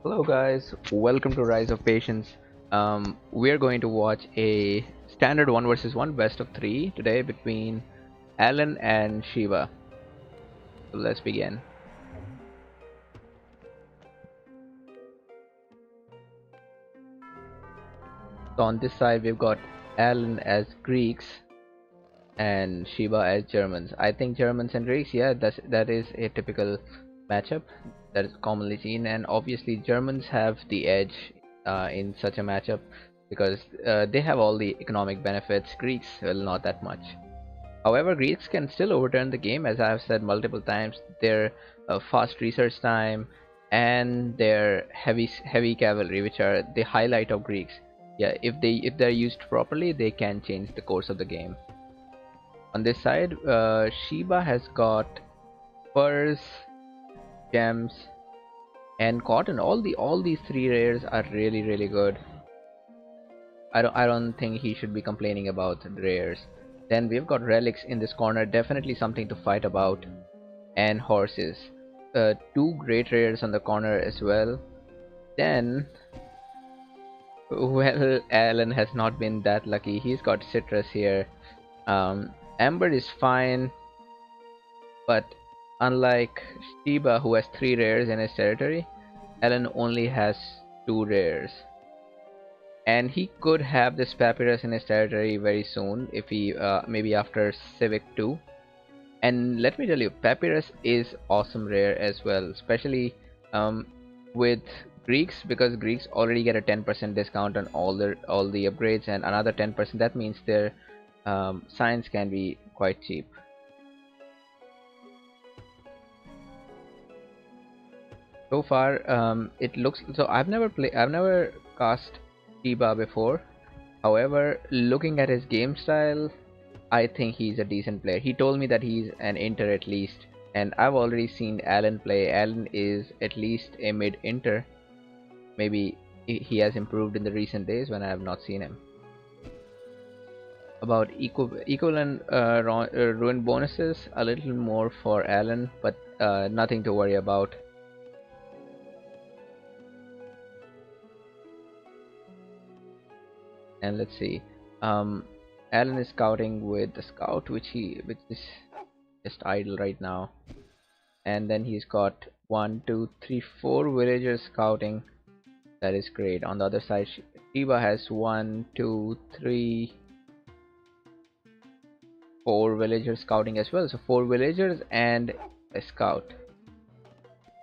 Hello guys, welcome to Rise of Patience. We're going to watch a standard 1 versus 1 best of 3 today between Alan and Shiva. So let's begin. So on this side we've got Alan as Greeks and Shiva as Germans. I think Germans and Greeks, yeah, that is a typical matchup that is commonly seen, and obviously Germans have the edge in such a matchup because they have all the economic benefits. Greeks, well, not that much. However, Greeks can still overturn the game, as I have said multiple times. Their fast research time and their heavy cavalry, which are the highlight of Greeks. Yeah, if they're used properly, they can change the course of the game. On this side, Shiba has got furs, gems, and cotton. All these three rares are really good. I don't think he should be complaining about the rares. Then we've got relics in this corner, definitely something to fight about, and horses. Two great rares on the corner as well. Then, well, Alan has not been that lucky. He's got citrus here. Amber is fine, but unlike Shiba, who has 3 rares in his territory, Alan only has 2 rares. And he could have this Papyrus in his territory very soon if he maybe after Civic 2. And let me tell you, Papyrus is awesome rare as well, especially with Greeks, because Greeks already get a 10% discount on all the upgrades, and another 10%. That means their science can be quite cheap. So far, it looks so. I've never cast Shiba before. However, looking at his game style, I think he's a decent player. He told me that he's an inter at least, and I've already seen Alan play. Alan is at least a mid inter. Maybe he has improved in the recent days when I have not seen him. About equivalent ruin bonuses, a little more for Alan, but nothing to worry about. And let's see, Alan is scouting with the scout, which is just idle right now. And then he's got 1, 2, 3, 4 villagers scouting. That is great. On the other side, Shiva has 1, 2, 3, 4 villagers scouting as well. So 4 villagers and a scout.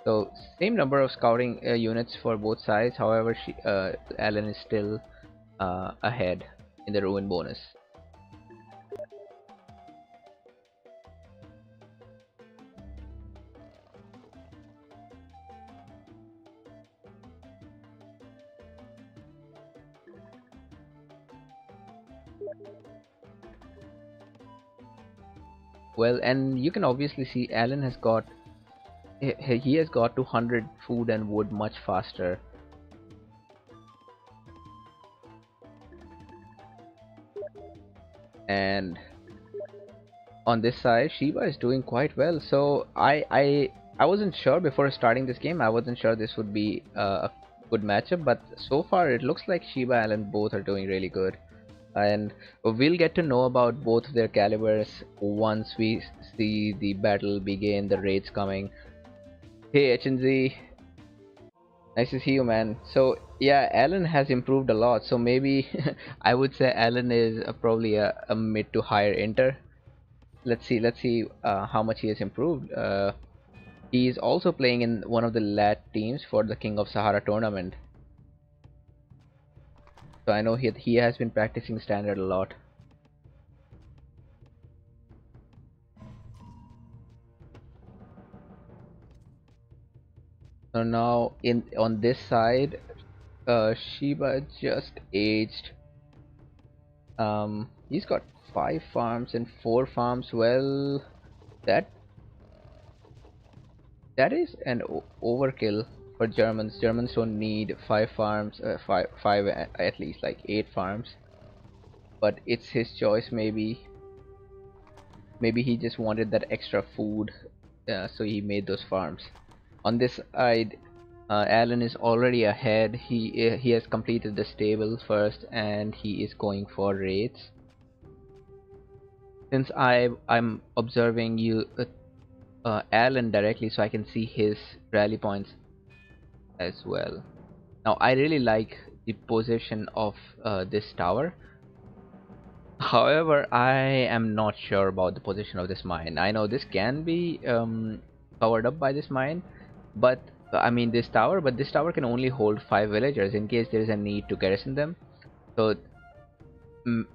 So same number of scouting units for both sides. However, Alan is still ahead in the ruin bonus. Well, and you can obviously see Alan has got he has got 200 food and wood much faster. And on this side, Shiba is doing quite well. So I wasn't sure before starting this game. I wasn't sure this would be a good matchup, but so far it looks like Shiba and Alan both are doing really good. And we'll get to know about both of their calibers once we see the battle begin, the raids coming. Hey HNZ, nice to see you, man. So yeah, Alan has improved a lot. So maybe I would say Alan is probably a mid to higher inter. Let's see how much he has improved. He's also playing in one of the lat teams for the King of Sahara tournament. So I know he has been practicing standard a lot. So now in on this side, Shiba just aged. He's got 5 farms and 4 farms. Well, that that is an overkill for Germans. Germans don't need 5 farms, five at least like 8 farms. But it's his choice. Maybe he just wanted that extra food, so he made those farms. On this side, Alan is already ahead. He has completed the stable first, and he is going for raids. Since I'm observing Alan directly, so I can see his rally points as well. Now I really like the position of this tower. However, I am not sure about the position of this mine. I know this can be covered up by this mine, but I mean this tower, but this tower can only hold 5 villagers in case there is a need to garrison them. So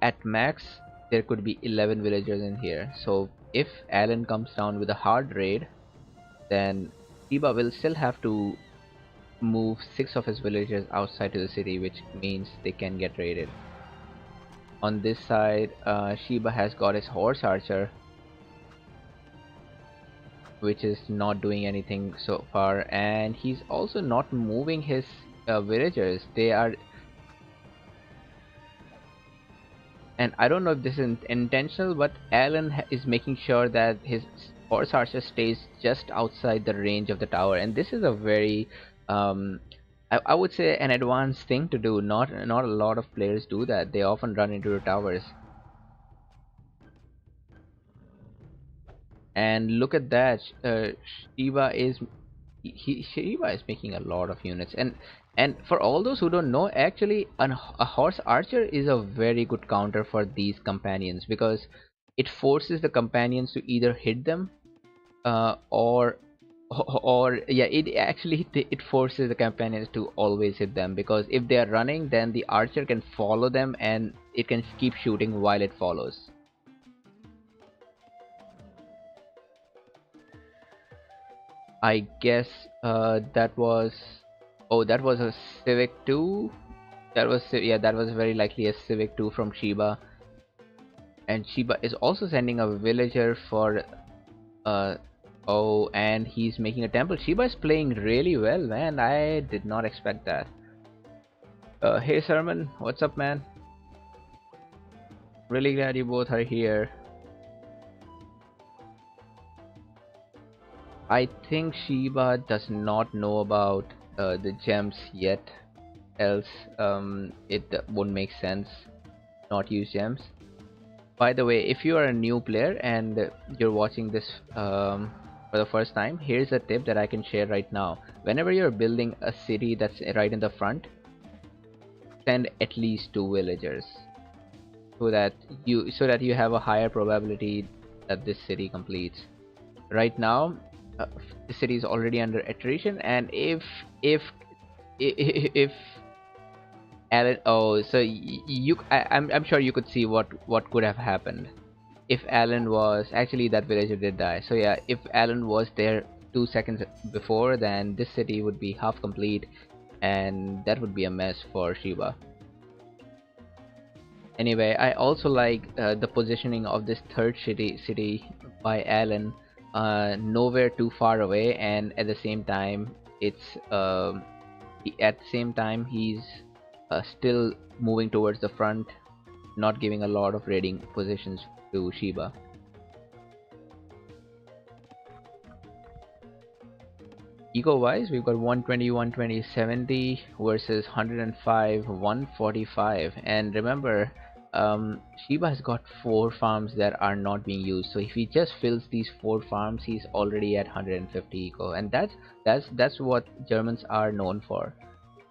at max there could be 11 villagers in here. So if Alan comes down with a hard raid, then Sheba will still have to move 6 of his villagers outside to the city, which means they can get raided. On this side, Sheba has got his horse archer, which is not doing anything so far, and he's also not moving his villagers. They are, and I don't know if this is intentional, but Alan is making sure that his horse archer stays just outside the range of the tower, and this is a very I would say an advanced thing to do. Not a lot of players do that. They often run into the towers. And look at that, Shiva is Shiva is making a lot of units. And for all those who don't know, actually a horse archer is a very good counter for these companions, because it forces the companions to either hit them or yeah, it actually it forces the companions to always hit them, because if they are running, then the archer can follow them and it can keep shooting while it follows. I guess that was, oh, that was a Civic 2. That was, yeah, that was very likely a Civic 2 from Shiba. And Shiba is also sending a villager for uh oh, and he's making a temple. Shiba is playing really well, man. I did not expect that. Hey Sermon, what's up, man? Really glad you both are here. I think Shiba does not know about the gems yet, else it won't make sense not use gems. By the way, if you are a new player and you're watching this for the first time, here's a tip that I can share right now. Whenever you're building a city that's right in the front, send at least 2 villagers, so that you have a higher probability that this city completes. Right now, the city is already under attrition, and if Alan, oh, so I'm sure you could see what could have happened if Alan was, actually that villager did die. So yeah, if Alan was there 2 seconds before, then this city would be half complete, and that would be a mess for Shiba. Anyway, I also like the positioning of this third city by Alan, nowhere too far away, and at the same time, it's at the same time he's still moving towards the front, not giving a lot of raiding positions to Shiba. Eco wise, we've got 120, 120, 70 versus 105, 145. And remember, Shiba has got 4 farms that are not being used. So if he just fills these 4 farms, he's already at 150 eco, and that's what Germans are known for.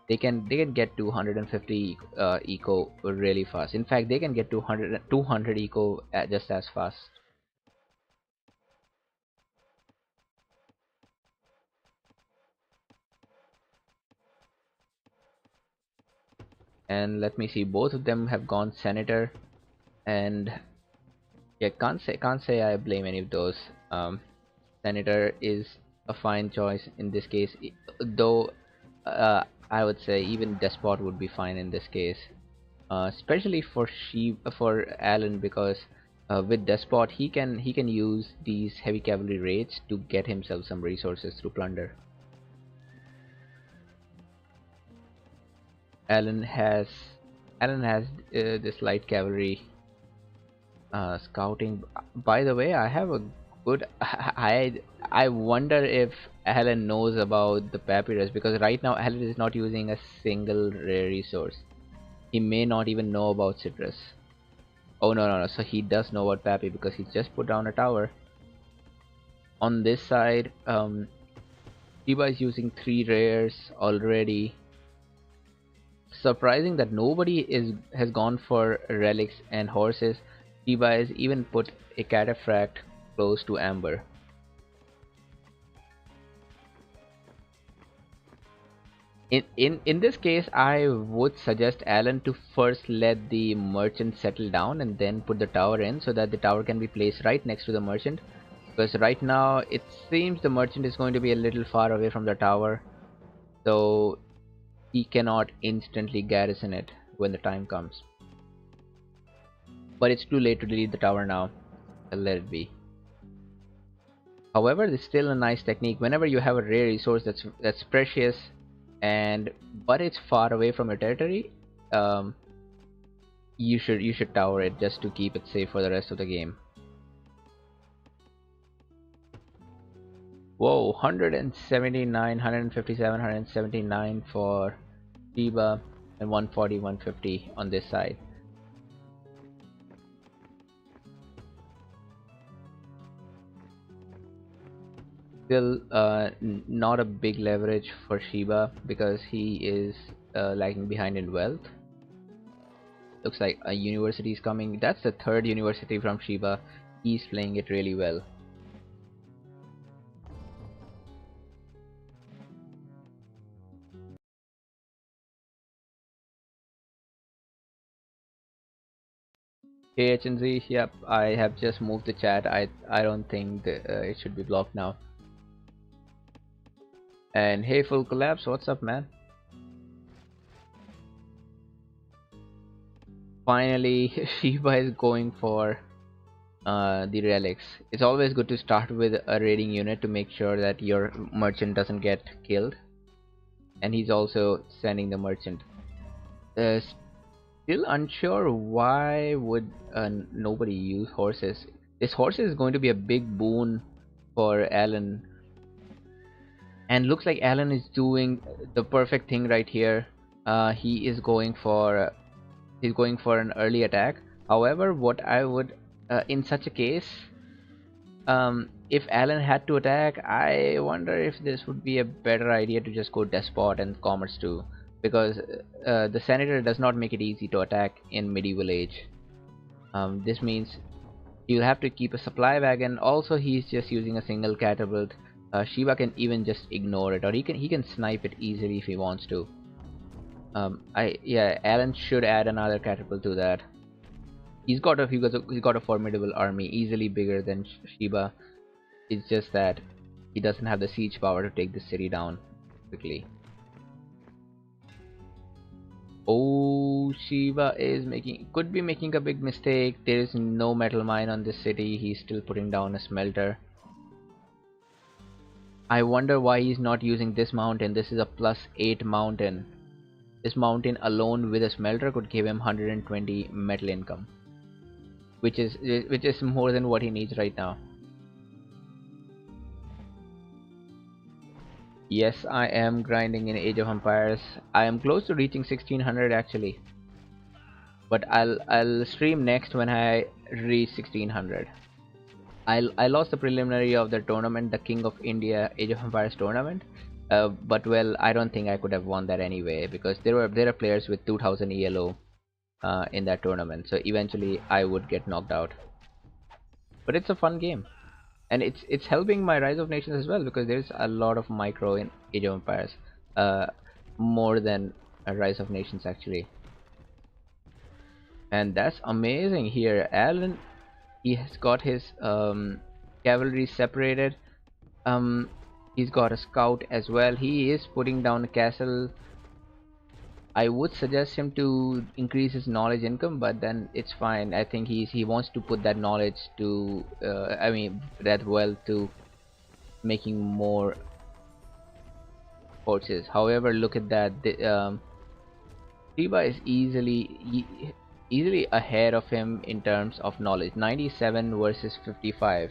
They can get to 150 eco really fast. In fact, they can get to 200 eco just as fast. And let me see, both of them have gone senator, and yeah, can't say I blame any of those. Senator is a fine choice in this case, though I would say even despot would be fine in this case, especially for Alan, because with despot he can use these heavy cavalry raids to get himself some resources through plunder. Alan has this light cavalry scouting. By the way, I have a good. I wonder if Alan knows about the papyrus, because right now Alan is not using a single rare resource. He may not even know about citrus. Oh no no no! So he does know about Pappy because he just put down a tower. On this side, Shiba is using 3 rares already. Surprising that nobody has gone for relics and horses. Shiba has even put a cataphract close to Amber. In this case, I would suggest Alan to first let the merchant settle down and then put the tower in, so that the tower can be placed right next to the merchant. Because right now it seems the merchant is going to be a little far away from the tower, so he cannot instantly garrison it when the time comes. But it's too late to delete the tower now. I'll let it be. However, it's still a nice technique. Whenever you have a rare resource that's precious, and but it's far away from your territory, um, you should tower it just to keep it safe for the rest of the game. Whoa, 179, 157, 179 for Shiba, and 140, 150 on this side. Still not a big leverage for Shiba because he is lagging behind in wealth. Looks like a university is coming. That's the third university from Shiba. He's playing it really well. Hey HNZ, yep, I have just moved the chat. I don't think it should be blocked now. And hey, full collapse, what's up, man? Finally, Shiba is going for the relics. It's always good to start with a raiding unit to make sure that your merchant doesn't get killed. And he's also sending the merchant. Uh, Still unsure why would nobody use horses. This horses is going to be a big boon for Alan, and looks like Alan is doing the perfect thing right here. He is going for an early attack. However, what I would in such a case, if Alan had to attack, I wonder if this would be a better idea to just go Despot and Commerce too, because the Senator does not make it easy to attack in medieval age. This means you'll have to keep a supply wagon. Also, he's just using a single catapult. Shiva can even just ignore it, or he can snipe it easily if he wants to. Alan should add another catapult to that. He's got a formidable army, easily bigger than Shiba. It's just that he doesn't have the siege power to take the city down quickly. Oh, Shiva is could be making a big mistake. There is no metal mine on this city. He's still putting down a smelter. I wonder why he's not using this mountain. This is a +8 mountain. This mountain alone with a smelter could give him 120 metal income, which is more than what he needs right now. Yes, I am grinding in Age of Empires. I am close to reaching 1600 actually, but I'll stream next when I reach 1600. I lost the preliminary of the tournament, the King of India Age of Empires tournament. But well, I don't think I could have won that anyway, because there are players with 2000 ELO in that tournament. So eventually I would get knocked out. But it's a fun game, and it's helping my Rise of Nations as well, because there's a lot of micro in Age of Empires, more than Rise of Nations actually. And that's amazing here. Alan, he has got his cavalry separated. He's got a scout as well. He is putting down a castle. I would suggest him to increase his knowledge income, but then it's fine. I think he wants to put that knowledge to that wealth to making more forces. However, look at that. Shiba is easily ahead of him in terms of knowledge. 97 versus 55.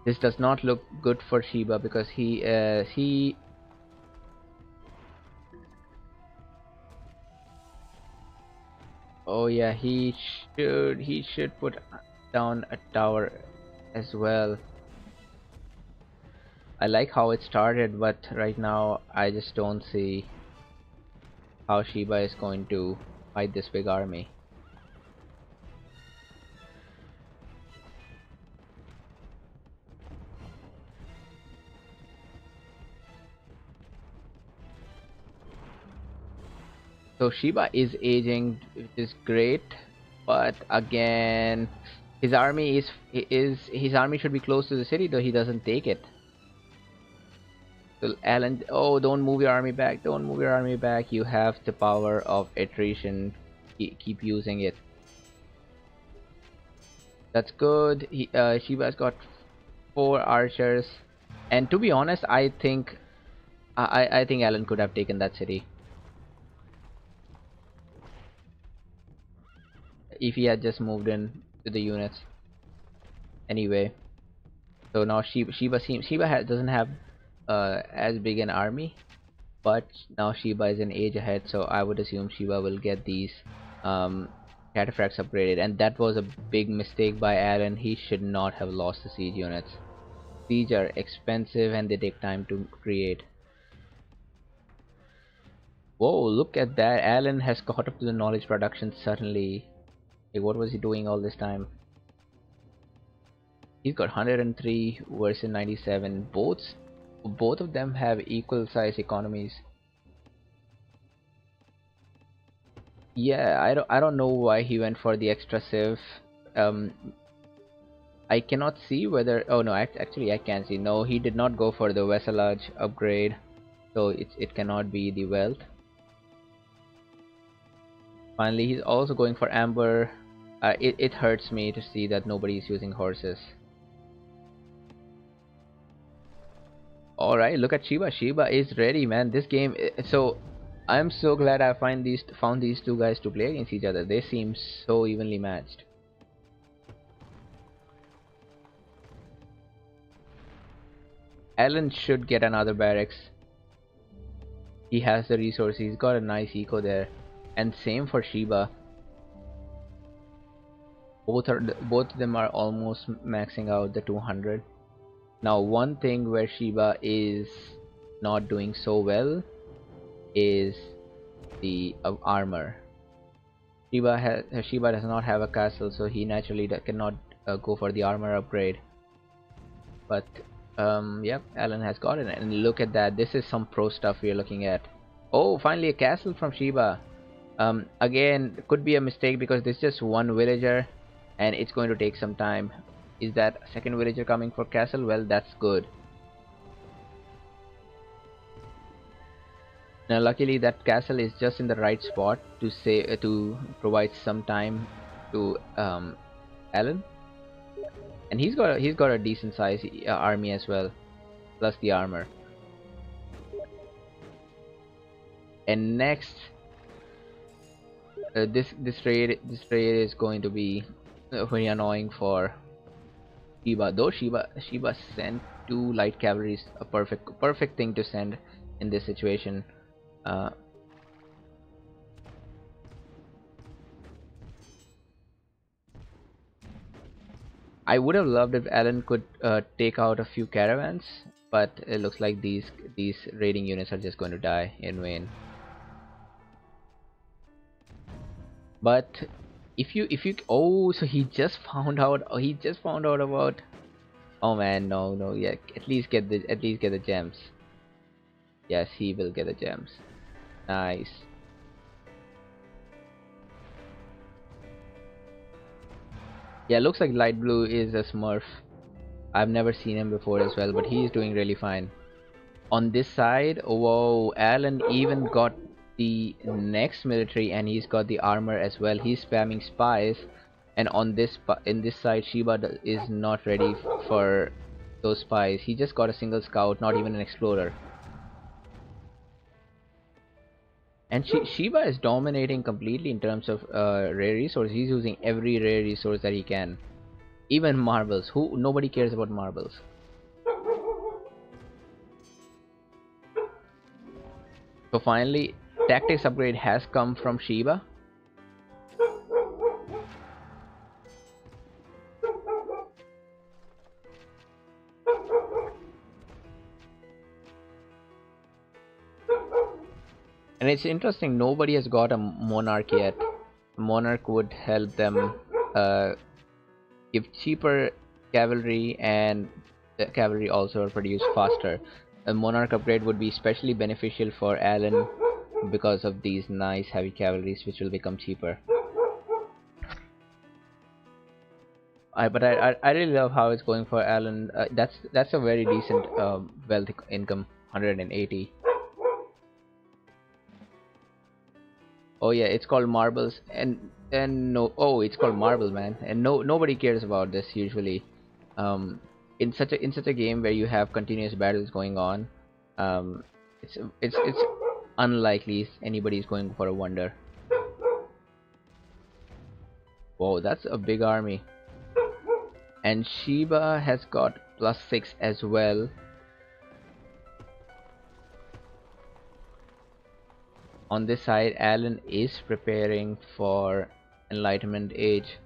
This does not look good for Shiba because he. Oh yeah, he should put down a tower as well. I like how it started, but right now I just don't see how Shiba is going to fight this big army. So Shiba is aging, which is great, but again, his army should be close to the city, though he doesn't take it. So Alan, oh, don't move your army back! Don't move your army back! You have the power of attrition. Keep using it. That's good. Shiba's got 4 archers, and to be honest, I think Alan could have taken that city if he had just moved in to the units. Anyway, so now doesn't have as big an army, but now Shiba is an age ahead, so I would assume Shiba will get these um, cataphracts upgraded, and that was a big mistake by Alan. He should not have lost the siege units. Siege are expensive and they take time to create. Whoa, look at that! Alan has caught up to the knowledge production suddenly. Hey, what was he doing all this time? He's got 103 versus 97. Both of them have equal size economies. Yeah, I don't know why he went for the extra civ. Um, I cannot see whether. Oh no, actually I can see. No, he did not go for the vassalage upgrade, so it cannot be the wealth. Finally, he's also going for amber. It hurts me to see that nobody is using horses. All right, look at Shiba. Shiba is ready, man. This game. So I'm so glad I found these two guys to play against each other. They seem so evenly matched. Alan should get another barracks. He has the resources. He's got a nice eco there, and same for Shiba. Both of them are almost maxing out the 200. Now, one thing where Shiba is not doing so well is the armor. Shiba does not have a castle, so he naturally cannot go for the armor upgrade. But yep, Alan has got it, and look at that. This is some pro stuff we are looking at. Oh, finally a castle from Shiba. Again, could be a mistake because there's just one villager, and it's going to take some time. Is that second villager coming for castle? Well, that's good. Now, luckily, that castle is just in the right spot to to provide some time to Alan, and he's got a decent size army as well, plus the armor. And next, this raid is going to be very annoying for Shiba. Though Shiba sent 2 light cavalries, a perfect thing to send in this situation. Uh, I would have loved if Alan could take out a few caravans, but it looks like these raiding units are just going to die in vain. But if you oh, so he just found out about. Oh man, no, yeah, at least get the gems. Yes, he will get the gems. Nice. Yeah, looks like light blue is a smurf. I've never seen him before as well, but he's doing really fine. On this side, whoa, Alan even got the next military, and he's got the armor as well. He's spamming spies, and on in this side, Shiba is not ready for those spies. He just got a single scout, not even an explorer. And Shiba is dominating completely in terms of rare resources. He's using every rare resource that he can. Even marbles. Nobody cares about marbles. So finally, tactics upgrade has come from Shiba. And it's interesting, nobody has got a monarch yet. Monarch would help them uh, give cheaper cavalry, and the cavalry also produce faster. A monarch upgrade would be especially beneficial for Alan because of these nice heavy cavalries which will become cheaper. But I really love how it's going for Alan. That's a very decent wealth income, 180. Oh yeah, it's called marbles, and no, oh, it's called marble, man, and nobody cares about this usually. Um, in such a game where you have continuous battles going on, um, it's unlikely anybody is going for a wonder. Whoa, that's a big army, and Shiba has got +6 as well. On this side, Alan is preparing for Enlightenment Age.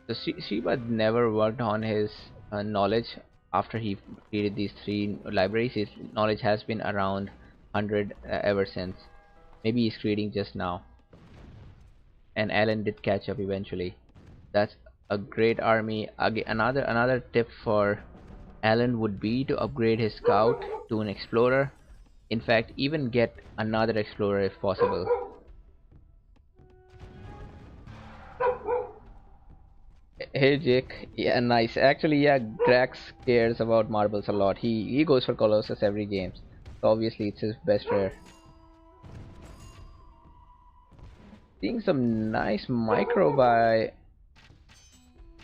So Shiba never worked on his knowledge after he created these three libraries. His knowledge has been around 100 ever since. Maybe he's creating just now. And Alan did catch up eventually. That's a great army. Again, another tip for Alan would be to upgrade his scout to an explorer. In fact, even get another explorer if possible. Hey Jake, yeah, nice. Actually, yeah, Grax cares about marbles a lot. He goes for Colossus every game. So obviously, it's his best rare. Seeing some nice micro by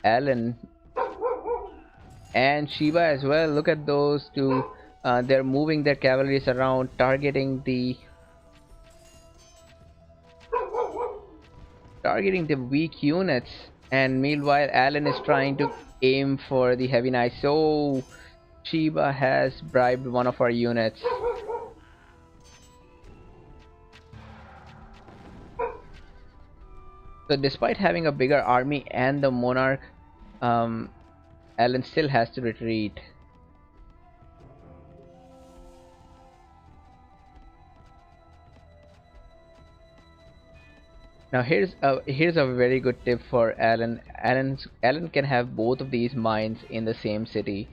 Alan and Shiba as well. Look at those two. They're moving their cavalries around, targeting the weak units. And meanwhile, Alan is trying to aim for the heavy knights. So Shiba has bribed one of our units. So despite having a bigger army and the monarch, um, Alan still has to retreat. Now here's a very good tip for Alan. Alan can have both of these mines in the same city.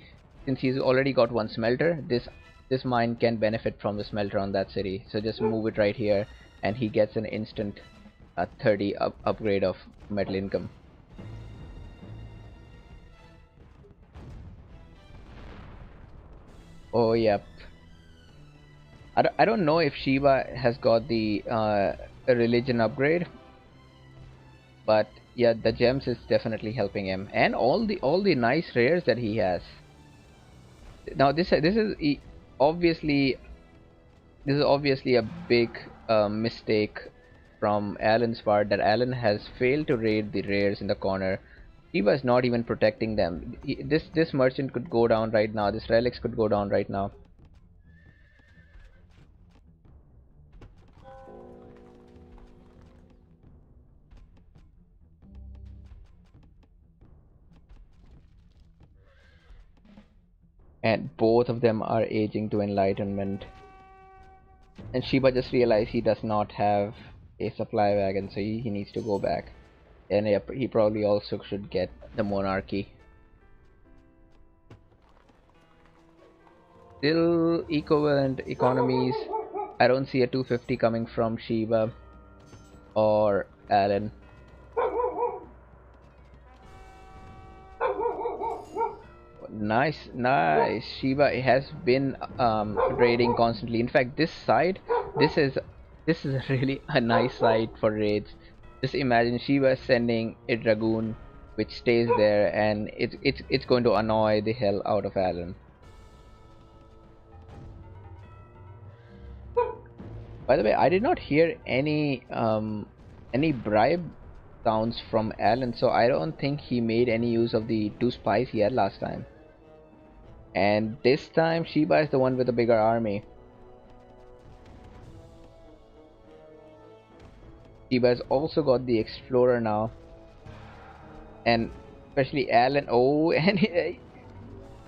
Since he's already got one smelter, this mine can benefit from the smelter on that city. So just move it right here, and he gets an instant 30 upgrade of metal income. Oh yep. I don't know if Shiva has got the religion upgrade, but yeah, the gems is definitely helping him, and all the nice rares that he has. Now obviously this is obviously a big mistake from Alan's part, that Alan has failed to raid the rares in the corner. He was not even protecting them. This merchant could go down right now. This relics could go down right now. And both of them are aging to enlightenment. And Shiba just realized he does not have a supply wagon, so he needs to go back. And yeah, he probably also should get the Monarchy. Still equivalent economies. I don't see a 250 coming from Shiba or Alan. Nice. Shiba has been raiding constantly. In fact, this is this is really a nice side for raids. Just imagine Shiba sending a dragoon, which stays there, and it's going to annoy the hell out of Alan. By the way, I did not hear any bribe sounds from Alan, so I don't think he made any use of the two spies he had last time. And this time Shiba is the one with the bigger army. Shiba has also got the explorer now, and especially Alan. Oh, and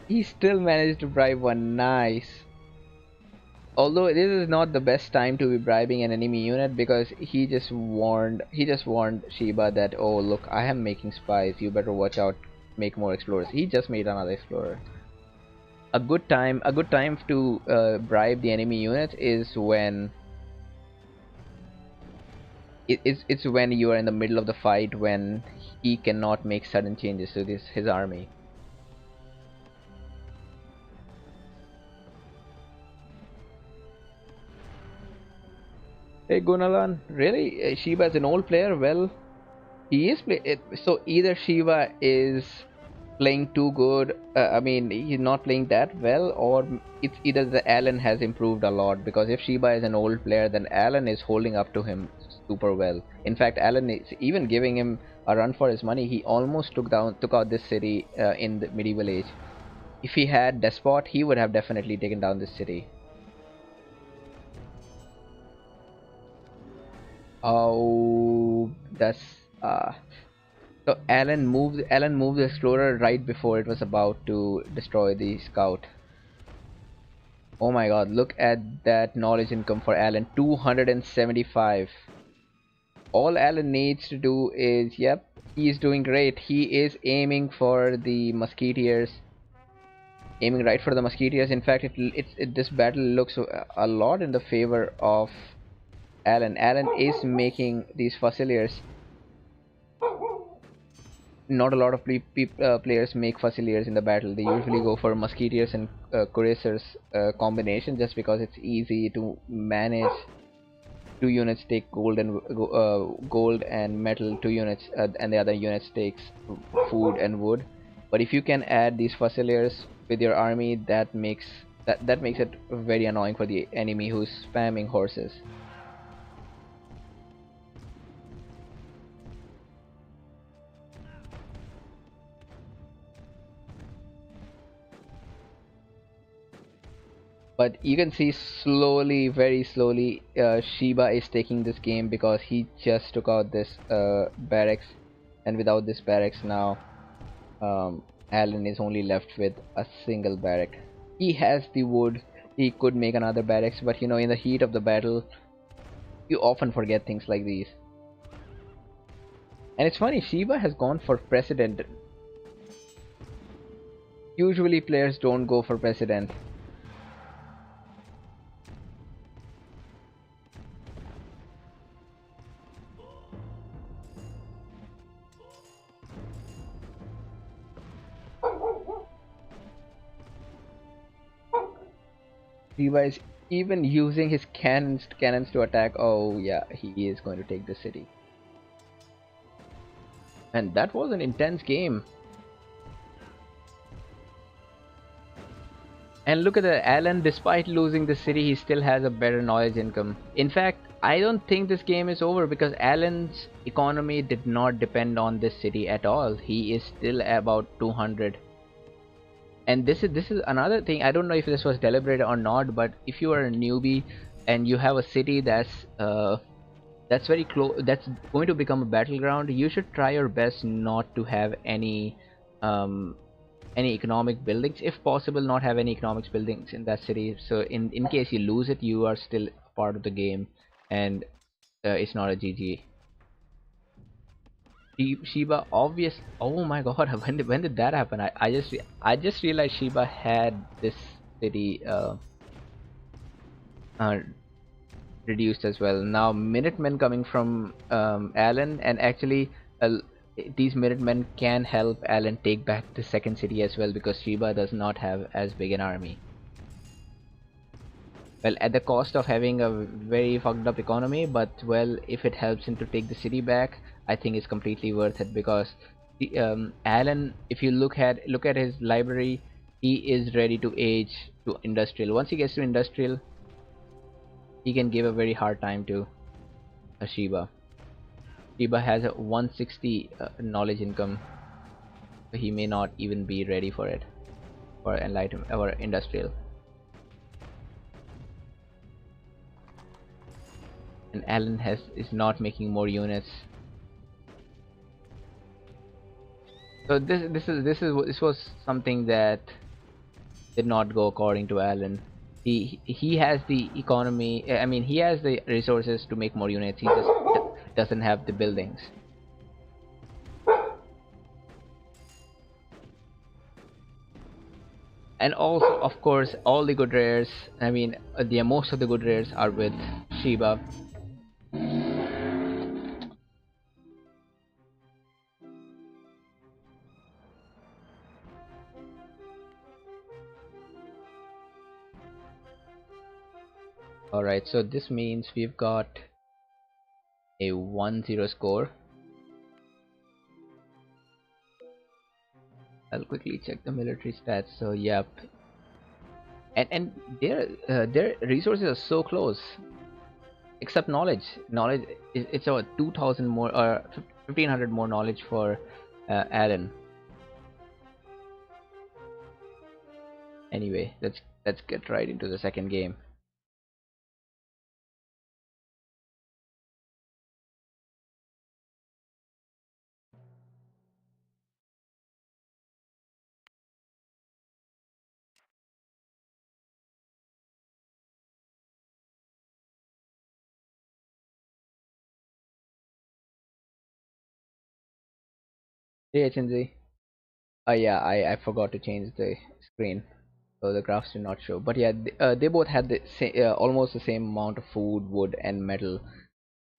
he still managed to bribe one. Nice. Although this is not the best time to be bribing an enemy unit, because he just warned Shiba that, oh look, I am making spies, you better watch out, make more explorers. He just made another explorer. A good time to bribe the enemy unit is when it's when you are in the middle of the fight, when he cannot make sudden changes to his army. Hey Gunalan, really? Shiba is an old player? Well, he is play it, so either Shiva is playing too good, I mean he's not playing that well, or it's either the Alan has improved a lot, because if Shiba is an old player, then Alan is holding up to him super well. In fact, Alan is even giving him a run for his money. He almost took out this city in the medieval age. If he had Despot, he would have definitely taken down this city. Oh, that's so Alan moved the explorer right before it was about to destroy the scout. Oh my god, look at that knowledge income for Alan, 275. All Alan needs to do is, yep, he is doing great. He is aiming for the musketeers, aiming right for the musketeers. In fact, this battle looks a lot in the favor of Alan. Alan is making these fusiliers. Not a lot of players make fusiliers in the battle. They usually go for musketeers and cuirassiers combination, just because it's easy to manage. Two units take gold and metal. Two units and the other units takes food and wood. But if you can add these fusiliers with your army, that makes it very annoying for the enemy who's spamming horses. But you can see slowly, very slowly, Shiba is taking this game, because he just took out this barracks, and without this barracks now, Alan is only left with a single barrack. He has the wood, he could make another barracks, but in the heat of the battle, you often forget things like these. And it's funny, Shiba has gone for president. Usually players don't go for president. Shiba is even using his cannons to attack. Oh yeah, he is going to take the city. And that was an intense game. And look at that, Alan, despite losing the city, he still has a better knowledge income. In fact, I don't think this game is over, because Alan's economy did not depend on this city at all. He is still about 200. And this is another thing. I don't know if this was deliberate or not, but if you are a newbie and you have a city that's very close, that's going to become a battleground, you should try your best not to have um, any economic buildings, if possible not have any economics buildings in that city, so in case you lose it, you are still part of the game, and it's not a GG. Shiba obvious. Oh my god, when did that happen? I just realized Shiba had this city uh, reduced as well. Now Minutemen coming from Alan, and actually these Minutemen can help Alan take back the second city as well, because Shiba does not have as big an army. Well, at the cost of having a very fucked up economy, but well, if it helps him to take the city back, I think it's completely worth it, because Alan, if you look at his library, he is ready to age to industrial. Once he gets to industrial, he can give a very hard time to a Shiba. Shiba has a 160 knowledge income, so he may not even be ready for for enlightenment or industrial. And Alan is not making more units. So this was something that did not go according to Alan. He has the economy. I mean, he has the resources to make more units. He just doesn't have the buildings. And also, of course, all the good rares. I mean, the most of the good rares are with Shiba. Alright, so this means we've got a 1-0 score. I'll quickly check the military stats. So yep, and their resources are so close, except knowledge. Knowledge it's about 2,000 more or 1,500 more knowledge for Alan. Anyway, let's get right into the second game. Hey HNZ. Oh yeah, I forgot to change the screen, so the graphs do not show. But yeah, they both had the almost the same amount of food, wood, and metal,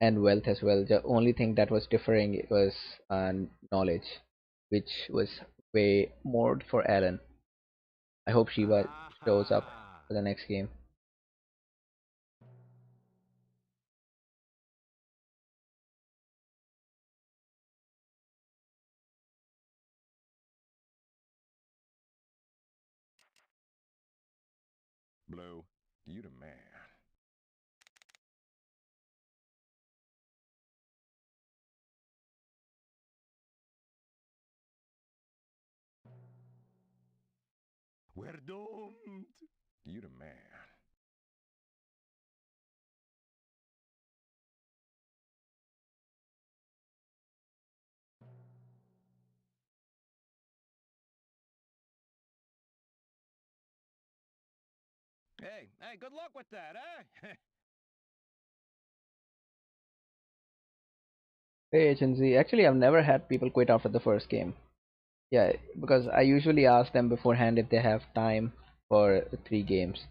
and wealth as well. The only thing that was differing was knowledge, which was way more for Alan. I hope Shiva shows up for the next game. Blue, you the man. We're doomed. You the man. Hey, good luck with that, eh? Hey HNZ, actually I've never had people quit after the first game. Yeah, because I usually ask them beforehand if they have time for 3 games.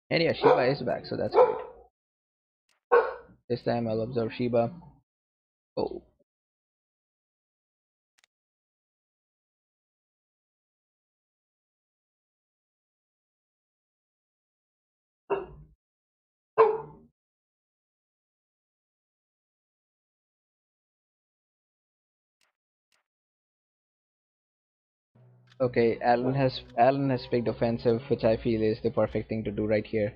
And yeah, Shiba is back, so that's great. This time I'll observe Shiba. Oh, okay. Alan has picked offensive, which I feel is the perfect thing to do right here.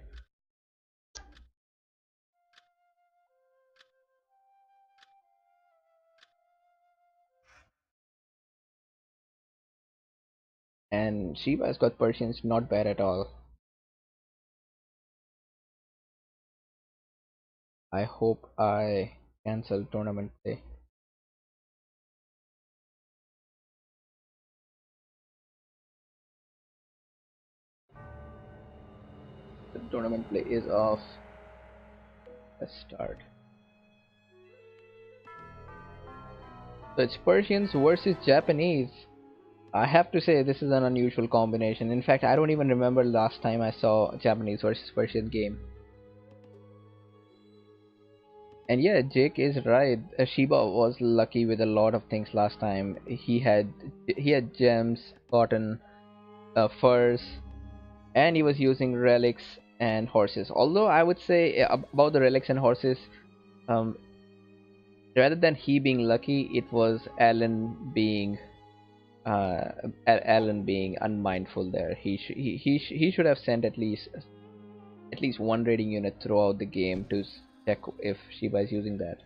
And Shiba's got Persians, not bad at all. I hope I cancel tournament play. The tournament play is off. Let's start. So it's Persians versus Japanese. I have to say this is an unusual combination. In fact, I don't even remember last time I saw Japanese versus Persian game. And yeah, Jake is right. Shiba was lucky with a lot of things last time. He had gems, cotton, furs, and he was using relics and horses. Although I would say about the relics and horses, um, rather than he being lucky, it was Alan being unmindful there. He should have sent at least one raiding unit throughout the game to check if Shiba is using that.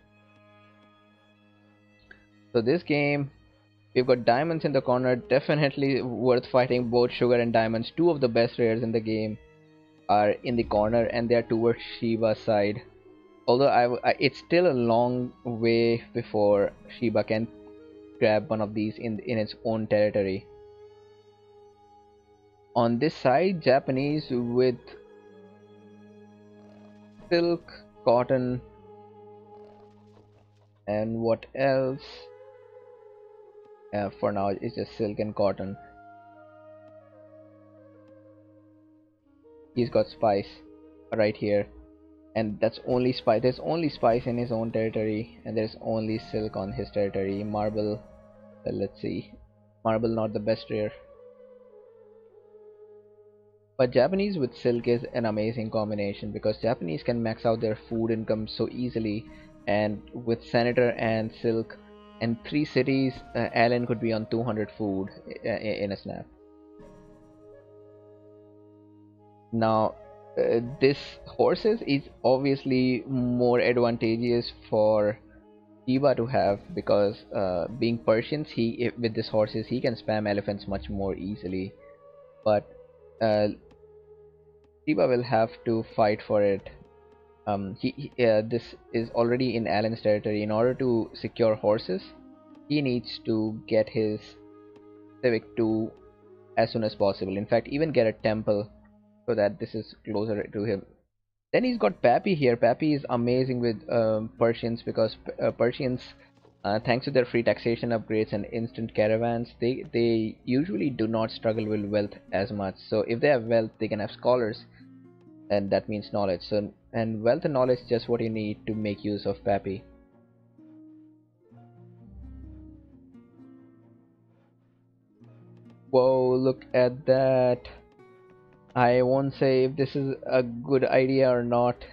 So this game, We've got diamonds in the corner, definitely worth fighting. Both sugar and diamonds, two of the best rares in the game, are in the corner, and they are towards Shiba's side. Although it's still a long way before Shiba can grab one of these in its own territory. On this side, Japanese with silk, cotton, and what else? For now, it's just silk and cotton. He's got spice right here, and that's only spice. There's only spice in his own territory, and there's only silk on his territory. Marble, let's see, marble not the best rare, but Japanese with silk is an amazing combination because Japanese can max out their food income so easily, and with senator and silk and 3 cities, Allen could be on 200 food in a snap. Now, this horses is obviously more advantageous for Shiba to have because being Persians, with this horses he can spam elephants much more easily. But Shiba will have to fight for it. This is already in Allen's territory. In order to secure horses, he needs to get his Civic 2 as soon as possible. In fact, even get a temple so that this is closer to him. Then he's got Pappy here. Pappy is amazing with Persians because Persians, thanks to their free taxation upgrades and instant caravans, they usually do not struggle with wealth as much. So if they have wealth, they can have scholars, and that means knowledge. So and wealth and knowledge is just what you need to make use of Pappy. Whoa! Look at that. I won't say if this is a good idea or not.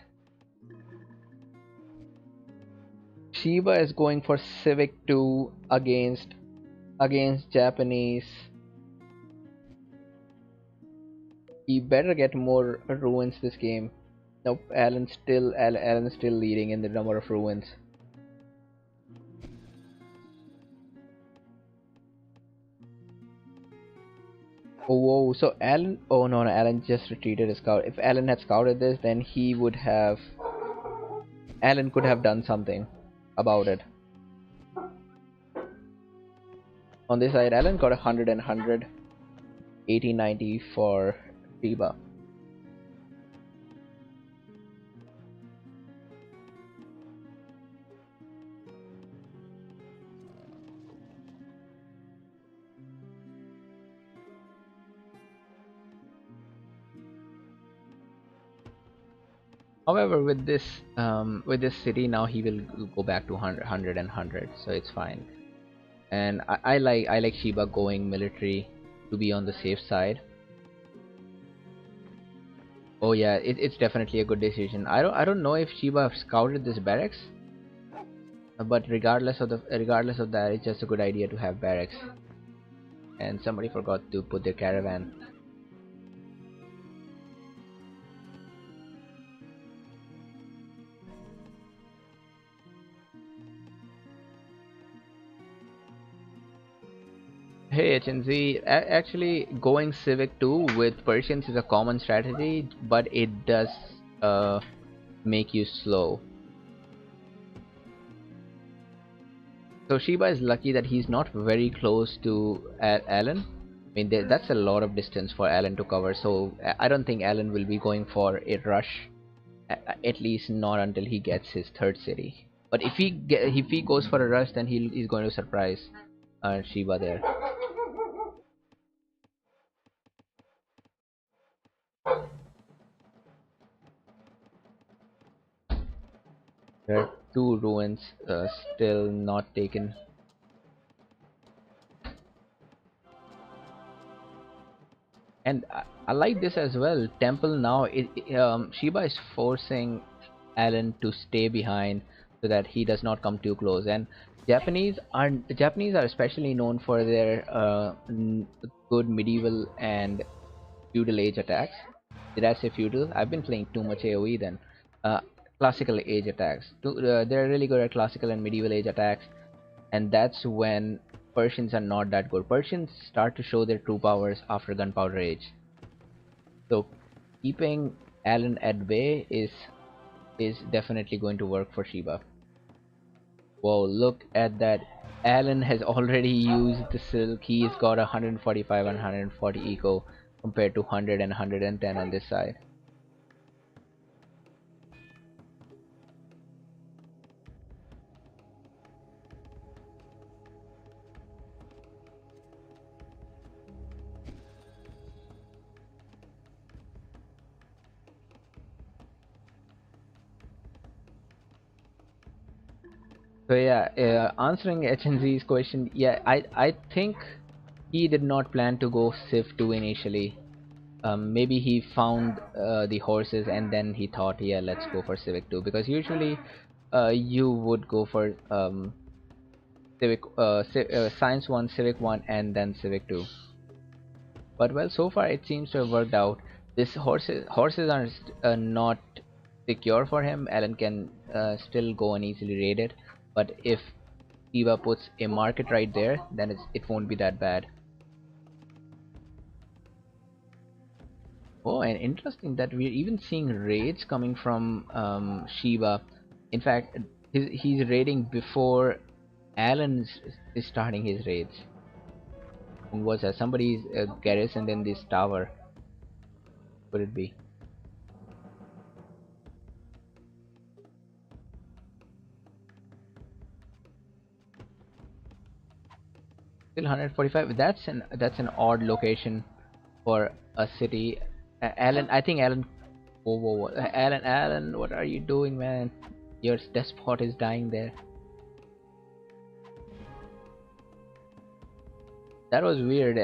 Shiba is going for Civic 2 against Japanese. He better get more ruins this game. Nope, Allen's still leading in the number of ruins. Oh whoa, so Allen, oh no, Allen just retreated his scout. If Allen had scouted this, then he would have, Allen could have done something about it. On this side, Allen got 100 and 100, 80, 90 for Shiba. However, with this city now, he will go back to 100 and 100, so it's fine. And I like Shiba going military to be on the safe side. Oh yeah, it's definitely a good decision. I don't know if Shiba scouted this barracks, but regardless of that, it's just a good idea to have barracks. And somebody forgot to put their caravan. Hey HNZ, actually going Civic 2 with Persians is a common strategy, but it does make you slow. So Shiba is lucky that he's not very close to Allen. I mean, that's a lot of distance for Allen to cover, so I don't think Allen will be going for a rush, at least not until he gets his third city. But if he goes for a rush, then he's going to surprise Shiba there. There are two ruins still not taken. And I like this as well. Temple now, Shiba is forcing Allen to stay behind so that he does not come too close. And Japanese are especially known for their good medieval and feudal age attacks. Did I say feudal? I've been playing too much AoE then. Uh, Classical age attacks. They're really good at classical and medieval age attacks, and that's when Persians are not that good. Persians start to show their true powers after Gunpowder Age. So keeping Alan at bay is definitely going to work for Sheba. Whoa, look at that. Alan has already used the silk. He's got 145 and 140 eco compared to 100 and 110 on this side. So yeah, answering HNZ's question, yeah, I think he did not plan to go Civ 2 initially. Maybe he found the horses and then he thought, yeah, let's go for Civic 2, because usually you would go for Science 1, Civic 1, and then Civic 2. But well, so far it seems to have worked out. This horses are not secure for him. Alan can still go and easily raid it, but if Eva puts a market right there, then it won't be that bad. Oh, and interesting that we're even seeing raids coming from Shiva. In fact, he's raiding before Alan is starting his raids. And was that somebody's garrison in this tower? Could it be? Still 145. That's an odd location for a city. Alan, I think Alan. Whoa, whoa, whoa. Alan, what are you doing, man? Your despot is dying there. That was weird.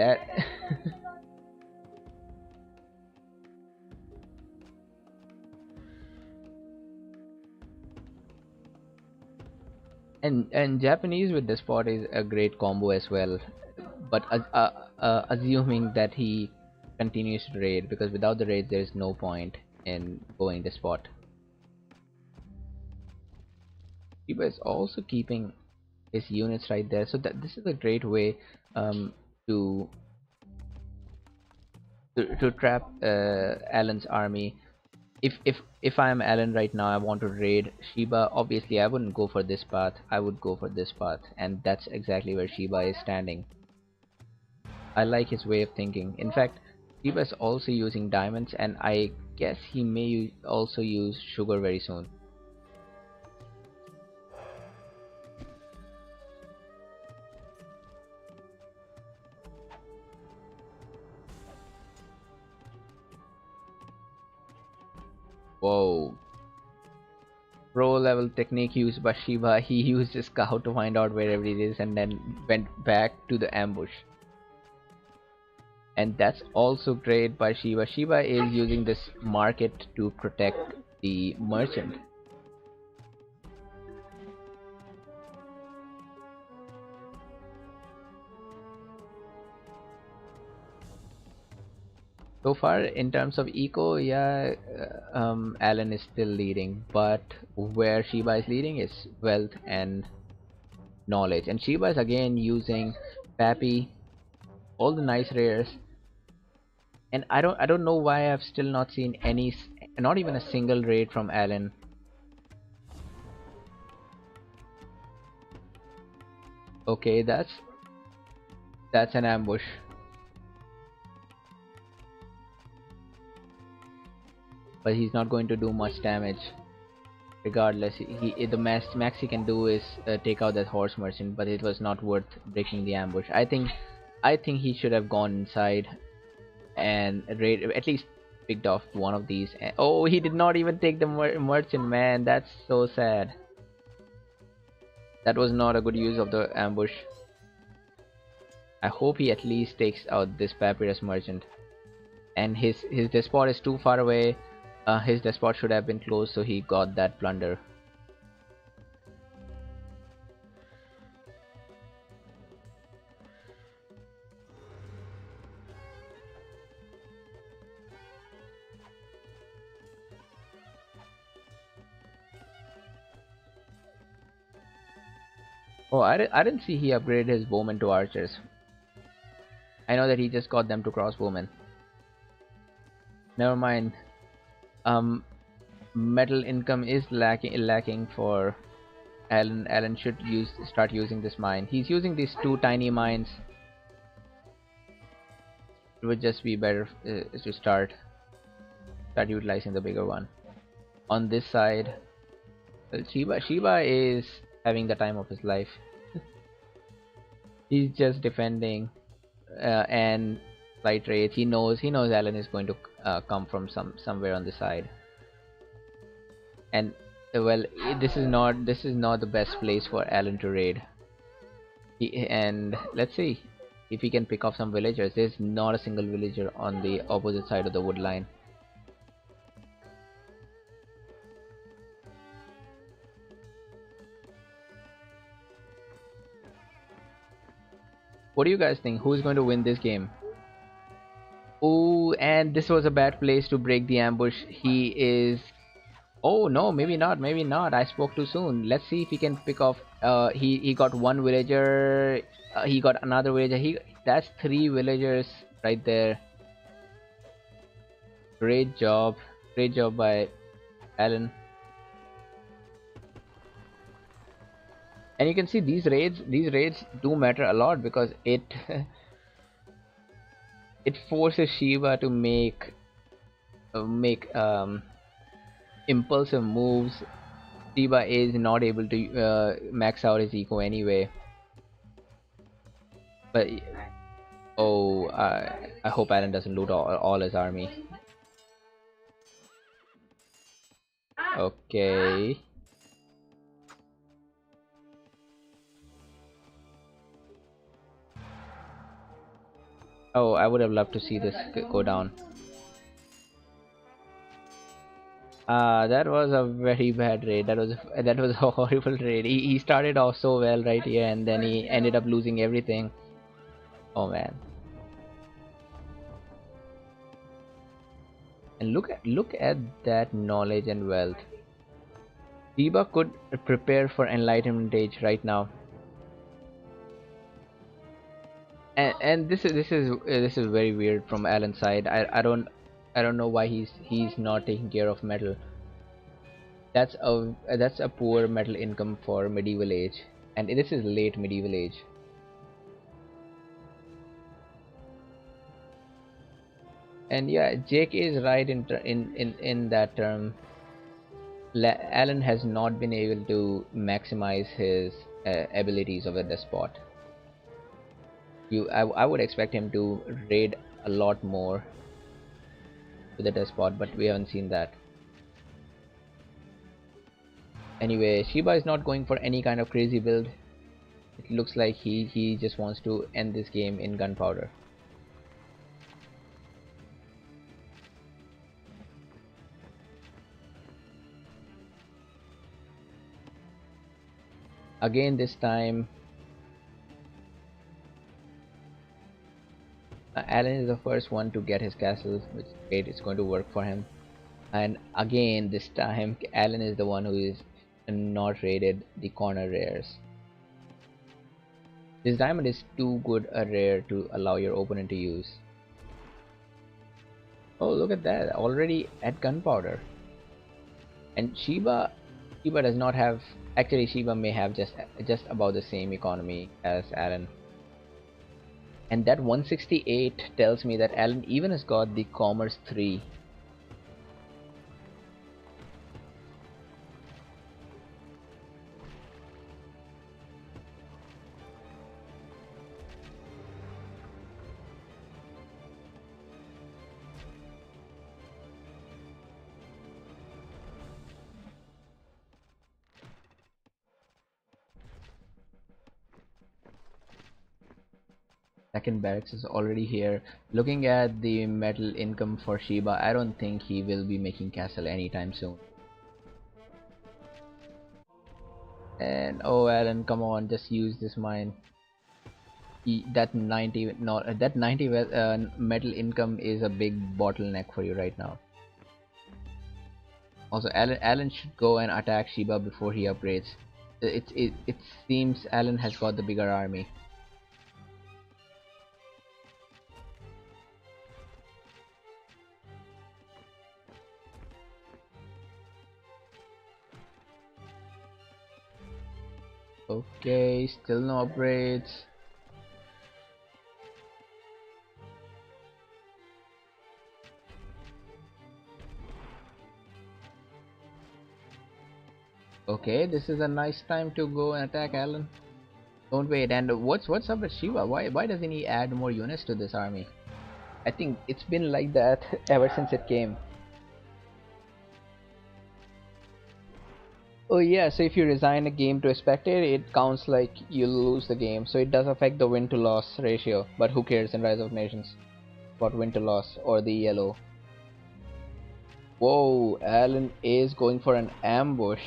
And Japanese with despot is a great combo as well. But assuming that he continues to raid, because without the raid there is no point in going despot. Shiba is also keeping his units right there, so that this is a great way um, to to trap Alan's army. If I am Alan right now, I want to raid Shiba. Obviously, I wouldn't go for this path. I would go for this path, and that's exactly where Shiba is standing. I like his way of thinking. In fact, Shiba is also using diamonds, and I guess he may also use sugar very soon. Whoa. Pro level technique used by Shiba. He used a scout to find out where everything is and then went back to the ambush. And that's also great by Shiba. Shiba is using this market to protect the merchant. So far, in terms of eco, yeah, Alan is still leading, but where Shiba is leading is wealth and knowledge. And Shiba is again using Pappy, all the nice rares, and I don't know why I've still not seen any, not even a single raid from Alan. Okay, that's an ambush, but he's not going to do much damage. Regardless, the max he can do is take out that horse merchant, but it was not worth breaking the ambush. I think he should have gone inside and raid, at least picked off one of these. Oh, he did not even take the merchant, man. That's so sad. That was not a good use of the ambush. I hope he at least takes out this papyrus merchant. And his despot is too far away. His despot should have been close, so he got that plunder. Oh, I didn't see he upgraded his bowmen to archers. I know that he just got them to crossbowmen. Never mind. Um, Metal income is lacking for Alan. Alan should start using this mine. He's using these two tiny mines. It would just be better to start utilizing the bigger one. On this side, well, Shiba is having the time of his life. He's just defending and flight rates. He knows Alan is going to come from somewhere on the side. And well, this is not the best place for Alan to raid. And let's see if he can pick off some villagers. There's not a single villager on the opposite side of the wood line. What do you guys think? Who's going to win this game? Oh, and this was a bad place to break the ambush. He is. Oh no, maybe not. Maybe not. I spoke too soon. Let's see if he can pick off. He got one villager. He got another villager. That's three villagers right there. Great job by Alan. And you can see these raids do matter a lot because it it forces Shiva to make impulsive moves. Shiva is not able to max out his eco anyway. But oh, I hope Alan doesn't loot all his army. Okay. Oh, I would have loved to see this go down. That was a very bad raid. That was a horrible raid. He started off so well right here, and then he ended up losing everything. Oh man! And look at that knowledge and wealth. Shiba could prepare for enlightenment age right now. And this is very weird from Alan's side. I don't know why he's not taking care of metal. That's a poor metal income for medieval age, and this is late medieval age. And yeah, Jake is right in that term. Alan has not been able to maximize his abilities of a despot. I would expect him to raid a lot more with the despot, but we haven't seen that. Anyway, Shiba is not going for any kind of crazy build. It looks like he just wants to end this game in gunpowder. Again, this time Alan is the first one to get his castle, which is great. It's going to work for him. And again, this time Alan is the one who is not raided the corner rares. This diamond is too good a rare to allow your opponent to use. Oh, look at that! Already at gunpowder. And Shiba does not have. Actually, Shiba may have just about the same economy as Alan. And that 168 tells me that Alan even has got the Commerce 3. Second barracks is already here. Looking at the metal income for Shiba, I don't think he will be making castle anytime soon. And oh, Alan, come on, just use this mine. That 90 not that 90 metal income is a big bottleneck for you right now. Also, Alan should go and attack Shiba before he upgrades. It seems Alan has got the bigger army. Okay, still no upgrades. Okay, this is a nice time to go and attack Alan. Don't wait. And what's up with Shiva? Why doesn't he add more units to this army? I think it's been like that ever since it came. Oh yeah, so if you resign a game to a spectator, it counts like you lose the game. So it does affect the win to loss ratio. But who cares in Rise of Nations about win to loss or the yellow? Whoa, Alan is going for an ambush.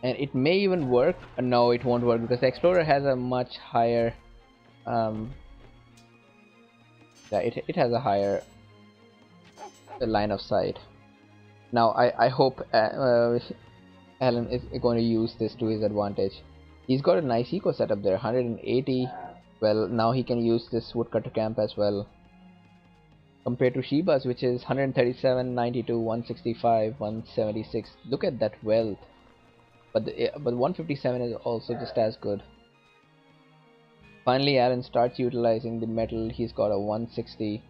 And it may even work. No, it won't work because the Explorer has a much higher um yeah, it has a higher line of sight. Now I hope Alan is going to use this to his advantage. He's got a nice eco setup there, 180. Well, now he can use this woodcutter camp as well. Compared to Shiba's, which is 137, 92, 165, 176. Look at that wealth. But 157 is also just as good. Finally, Alan starts utilizing the metal. He's got a 160.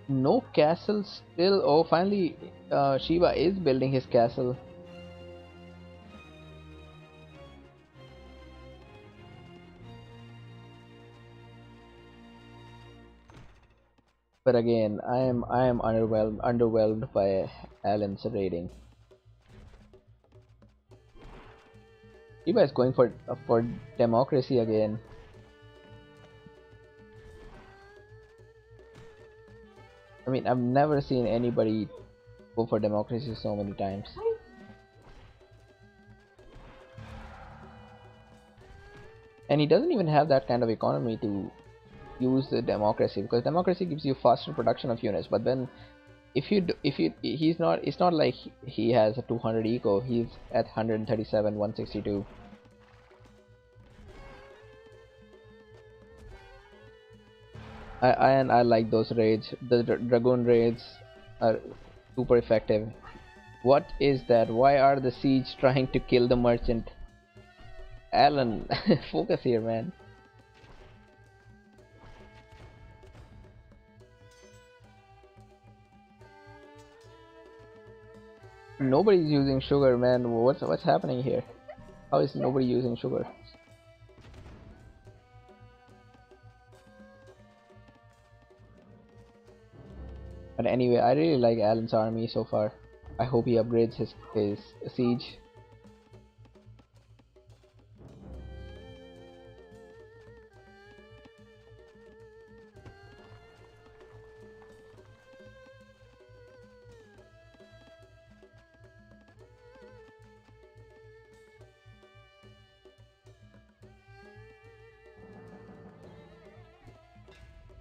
No castle still. Oh, finally, Shiba is building his castle. But again, I am underwhelmed by Alan's rating. Shiba is going for democracy again. I mean, I've never seen anybody go for democracy so many times. And he doesn't even have that kind of economy to use the democracy, because democracy gives you faster production of units. But then if you he's not, it's not like he has a 200 eco. He's at 137, 162. I like those raids. The dragoon raids are super effective. What is that? Why are the siege trying to kill the merchant? Alan, focus here, man. Nobody's using sugar, man. What's happening here? How is nobody using sugar? But anyway, I really like Alan's army so far. I hope he upgrades his siege.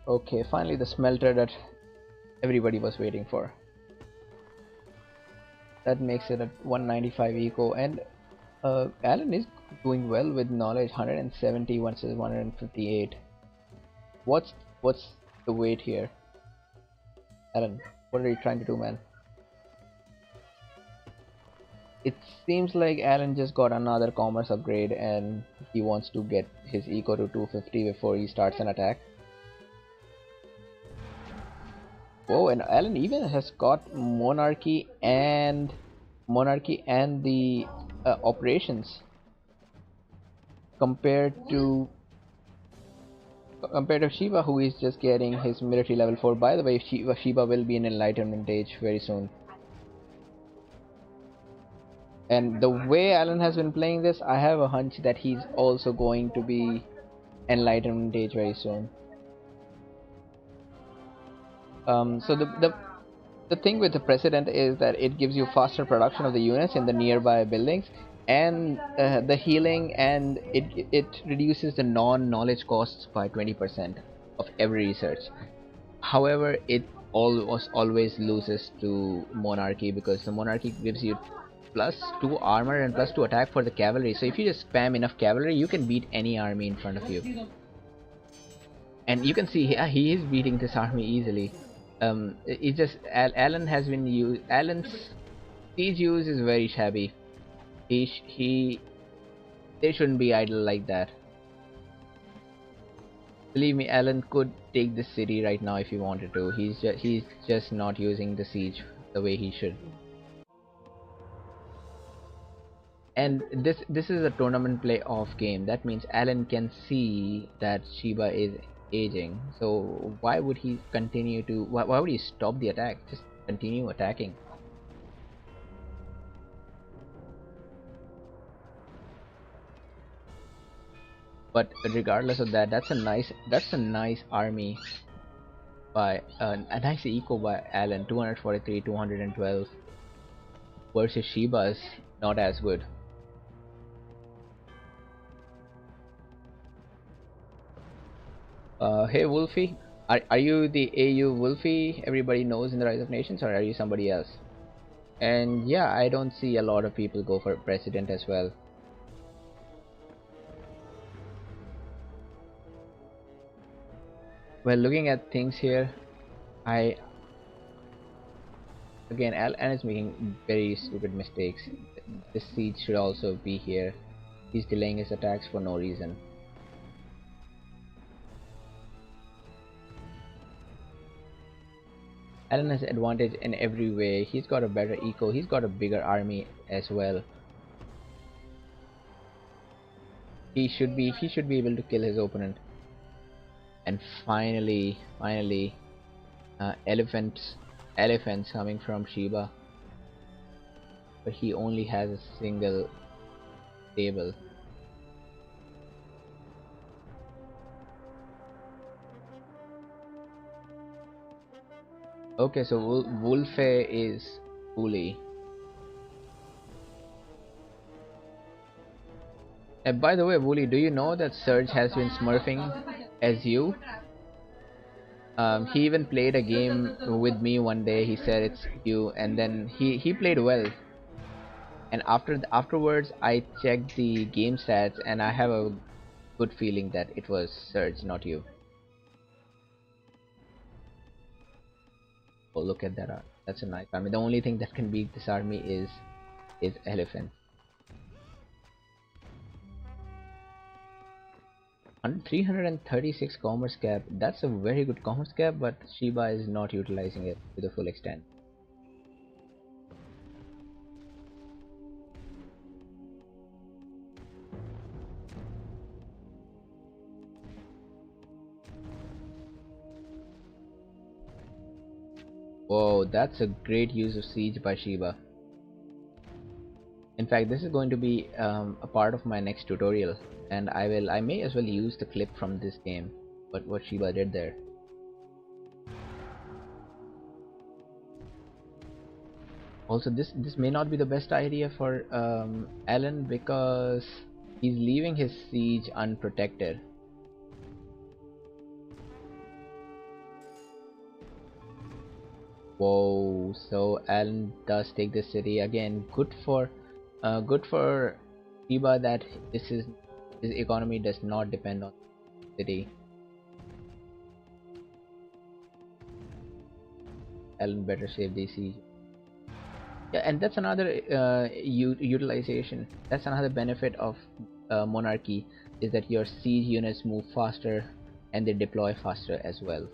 Okay, finally the smelter that everybody was waiting for. That makes it a 195 eco, and Alan is doing well with knowledge, 170 versus 158. What's the weight here, Alan? What are you trying to do, man? It seems like Alan just got another commerce upgrade and he wants to get his eco to 250 before he starts an attack. Oh, and Alan even has got monarchy and the operations compared to Shiva, who is just getting his military level 4. By the way, Shiva will be in enlightenment age very soon. And the way Alan has been playing this, I have a hunch that he's also going to be enlightenment age very soon. So the thing with the precedent is that it gives you faster production of the units in the nearby buildings, and the healing, and it reduces the non-knowledge costs by 20%. of every research. However, it always loses to Monarchy because the Monarchy gives you +2 armor and +2 attack for the cavalry. So if you just spam enough cavalry, you can beat any army in front of you. And you can see, yeah, he is beating this army easily. It just Alan has been used. Alan's siege use is very shabby. He they shouldn't be idle like that. Believe me, Alan could take this city right now if he wanted to. He's just not using the siege the way he should. And this is a tournament play off game. That means Alan can see that Sheba is aging. So why would he continue to? Why would he stop the attack? Just continue attacking. But regardless of that, that's a nice army by a nice eco by Alan. 243, 212 versus Sheba's not as good. Hey Wolfie, are you the AU Wolfie everybody knows in the Rise of Nations, or are you somebody else? And yeah, I don't see a lot of people go for president as well. Well, looking at things here, I again Alan is making very stupid mistakes. This siege should also be here. He's delaying his attacks for no reason. Alan has advantage in every way. He's got a better eco. He's got a bigger army as well. He should be able to kill his opponent. And finally, elephants coming from Sheba, but he only has a single table. Okay, so Wolfe is Uli. And by the way, Wooly, do you know that Surge has been smurfing as you? He even played a game with me one day. He said it's you, and then he played well. And afterwards, I checked the game stats, and I have a good feeling that it was Surge, not you. Oh, look at that art. That's a nice army. The only thing that can beat this army is elephant. 336 commerce cap. That's a very good commerce cap, but Sheba is not utilizing it to the full extent. Whoa, that's a great use of siege by Sheba. In fact, this is going to be a part of my next tutorial, and I may as well use the clip from this game, but what Sheba did there. Also, this may not be the best idea for Alan because he's leaving his siege unprotected. Whoa! So Alan does take the city again. Good for Sheba that his economy does not depend on the city. Alan better save the siege. Yeah, and that's another utilization. That's another benefit of Monarchy is that your siege units move faster and they deploy faster as well.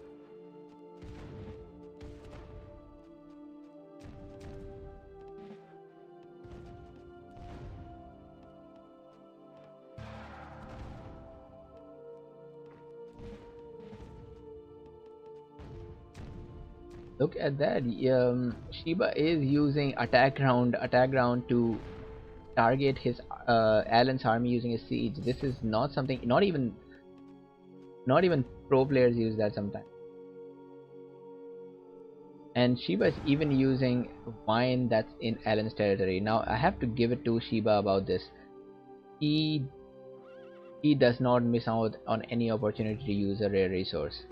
Look at that. Sheba is using attack ground to target his Alan's army using a siege. This is not something. Not even pro players use that sometimes. And Sheba is even using wine that's in Alan's territory. Now I have to give it to Sheba about this. He he does not miss out on any opportunity to use a rare resource.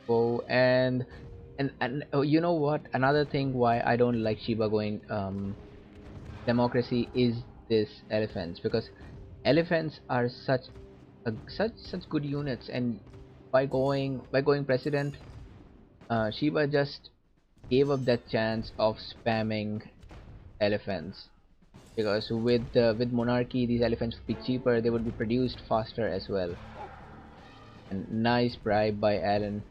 Oh, and oh, you know what? Another thing why I don't like Shiba going democracy is this elephants, because elephants are such good units, and by going president, Shiba just gave up that chance of spamming elephants, because with monarchy these elephants would be cheaper, they would be produced faster as well. And nice bribe by Alan.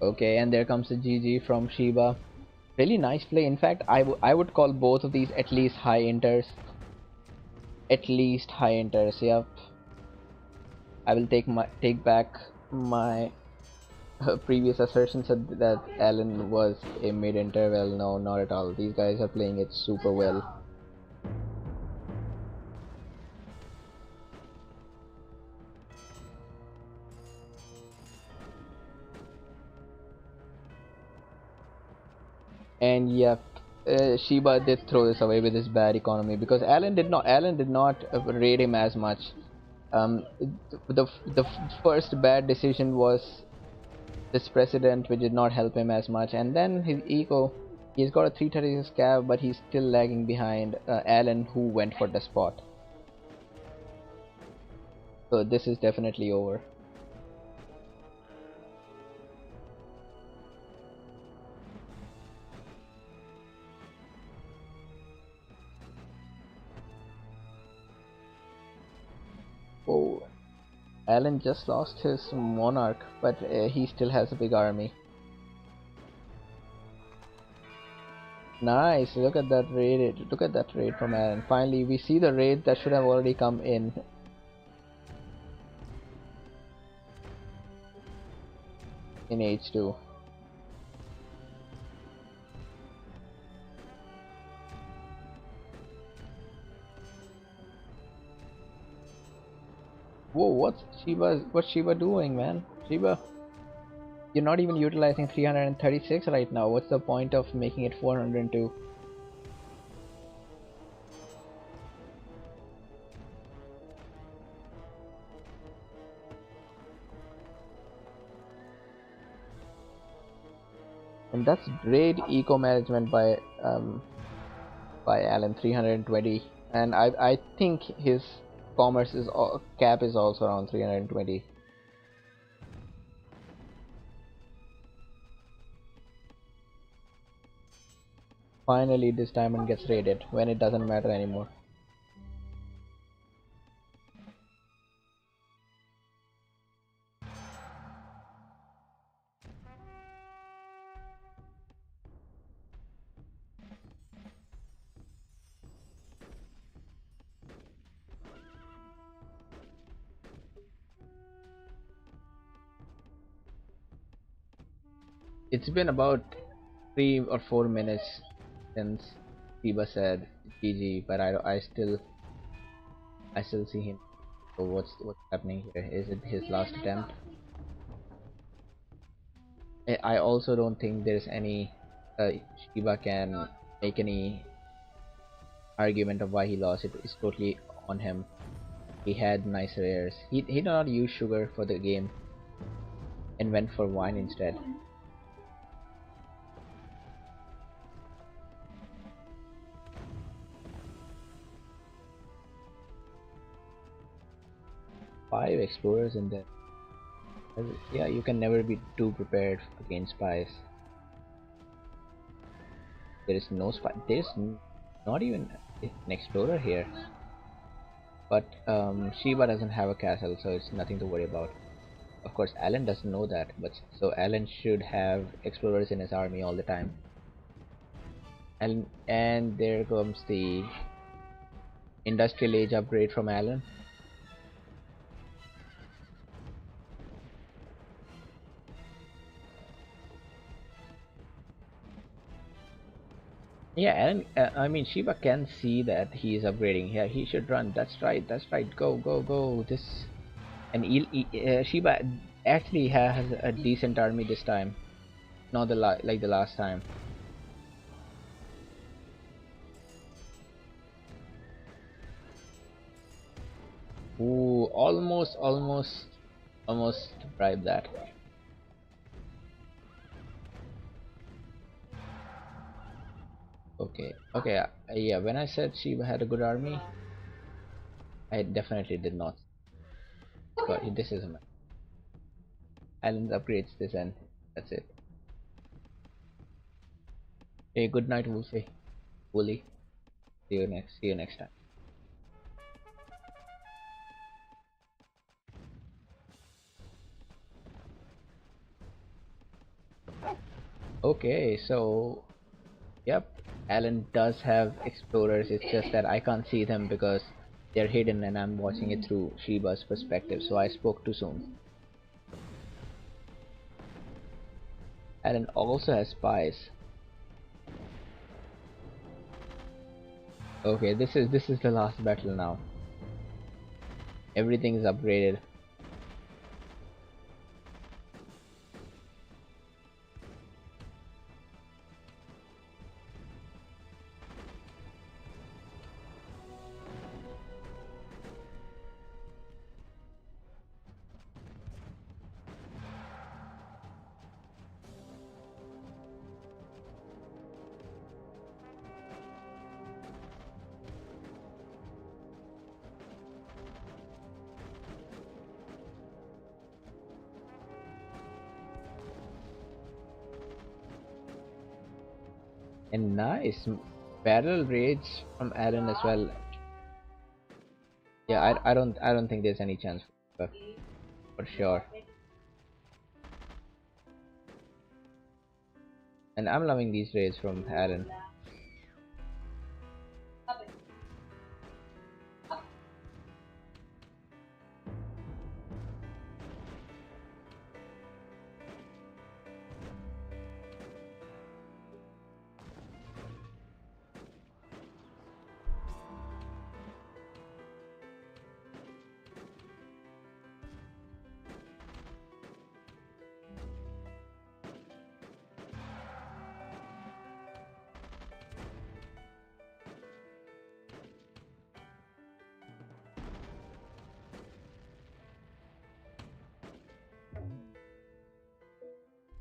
Okay, and there comes the GG from Shiba. Really nice play. In fact, I would call both of these at least high inters. At least high inters. Yep. I will take back my previous assertions that Alan was a mid inter. Well, no, not at all. These guys are playing it super well. And yep, Shiba did throw this away with his bad economy, because Alan did not rate him as much. Um, the first bad decision was this president, which did not help him as much, and then his ego. He's got a 336 cav, but he's still lagging behind Alan, who went for the spot. So this is definitely over. Oh, Alan just lost his monarch, but he still has a big army. Nice, look at that raid. Look at that raid from Alan. Finally, we see the raid that should have already come in H2. Whoa, what's Shiba doing, man? Shiba, you're not even utilizing 336 right now. What's the point of making it 402? And that's great eco management by Alan, 320. And I think his commerce is cap is also around 320. Finally, this diamond gets raided when it doesn't matter anymore. It's been about 3 or 4 minutes since Shiba said GG, but I still see him. So what's happening here? Is it his last attempt? I also don't think there's any Shiba can make any argument of why he lost. It is totally on him. He had nice rares. He did not use sugar for the game and went for wine instead. 5 explorers in there. Yeah, you can never be too prepared against spies. There is no spy. Not even an explorer here. But Shiba doesn't have a castle, so it's nothing to worry about. Of course, Alan doesn't know that, but so Alan should have explorers in his army all the time. And there comes the industrial age upgrade from Alan. Yeah, and I mean Shiba can see that he is upgrading. Yeah, he should run. That's right. That's right. Go, go, go. This and Shiba actually has a decent army this time. Not like the last time. Ooh, almost bribe that. Okay, okay, yeah. When I said Shiba had a good army, I definitely did not. But this is a Island upgrades this end. That's it. Hey, good night, Wolfie. Wooly. See you next. See you next time. Okay, so yep, Alan does have explorers. It's just that I can't see them because they're hidden, and I'm watching it through Shiba's perspective. So I spoke too soon. Alan also has spies. Okay, this is the last battle now. Everything is upgraded. And nice battle rage from Alan as well. Yeah, I don't think there's any chance for sure. And I'm loving these raids from Alan.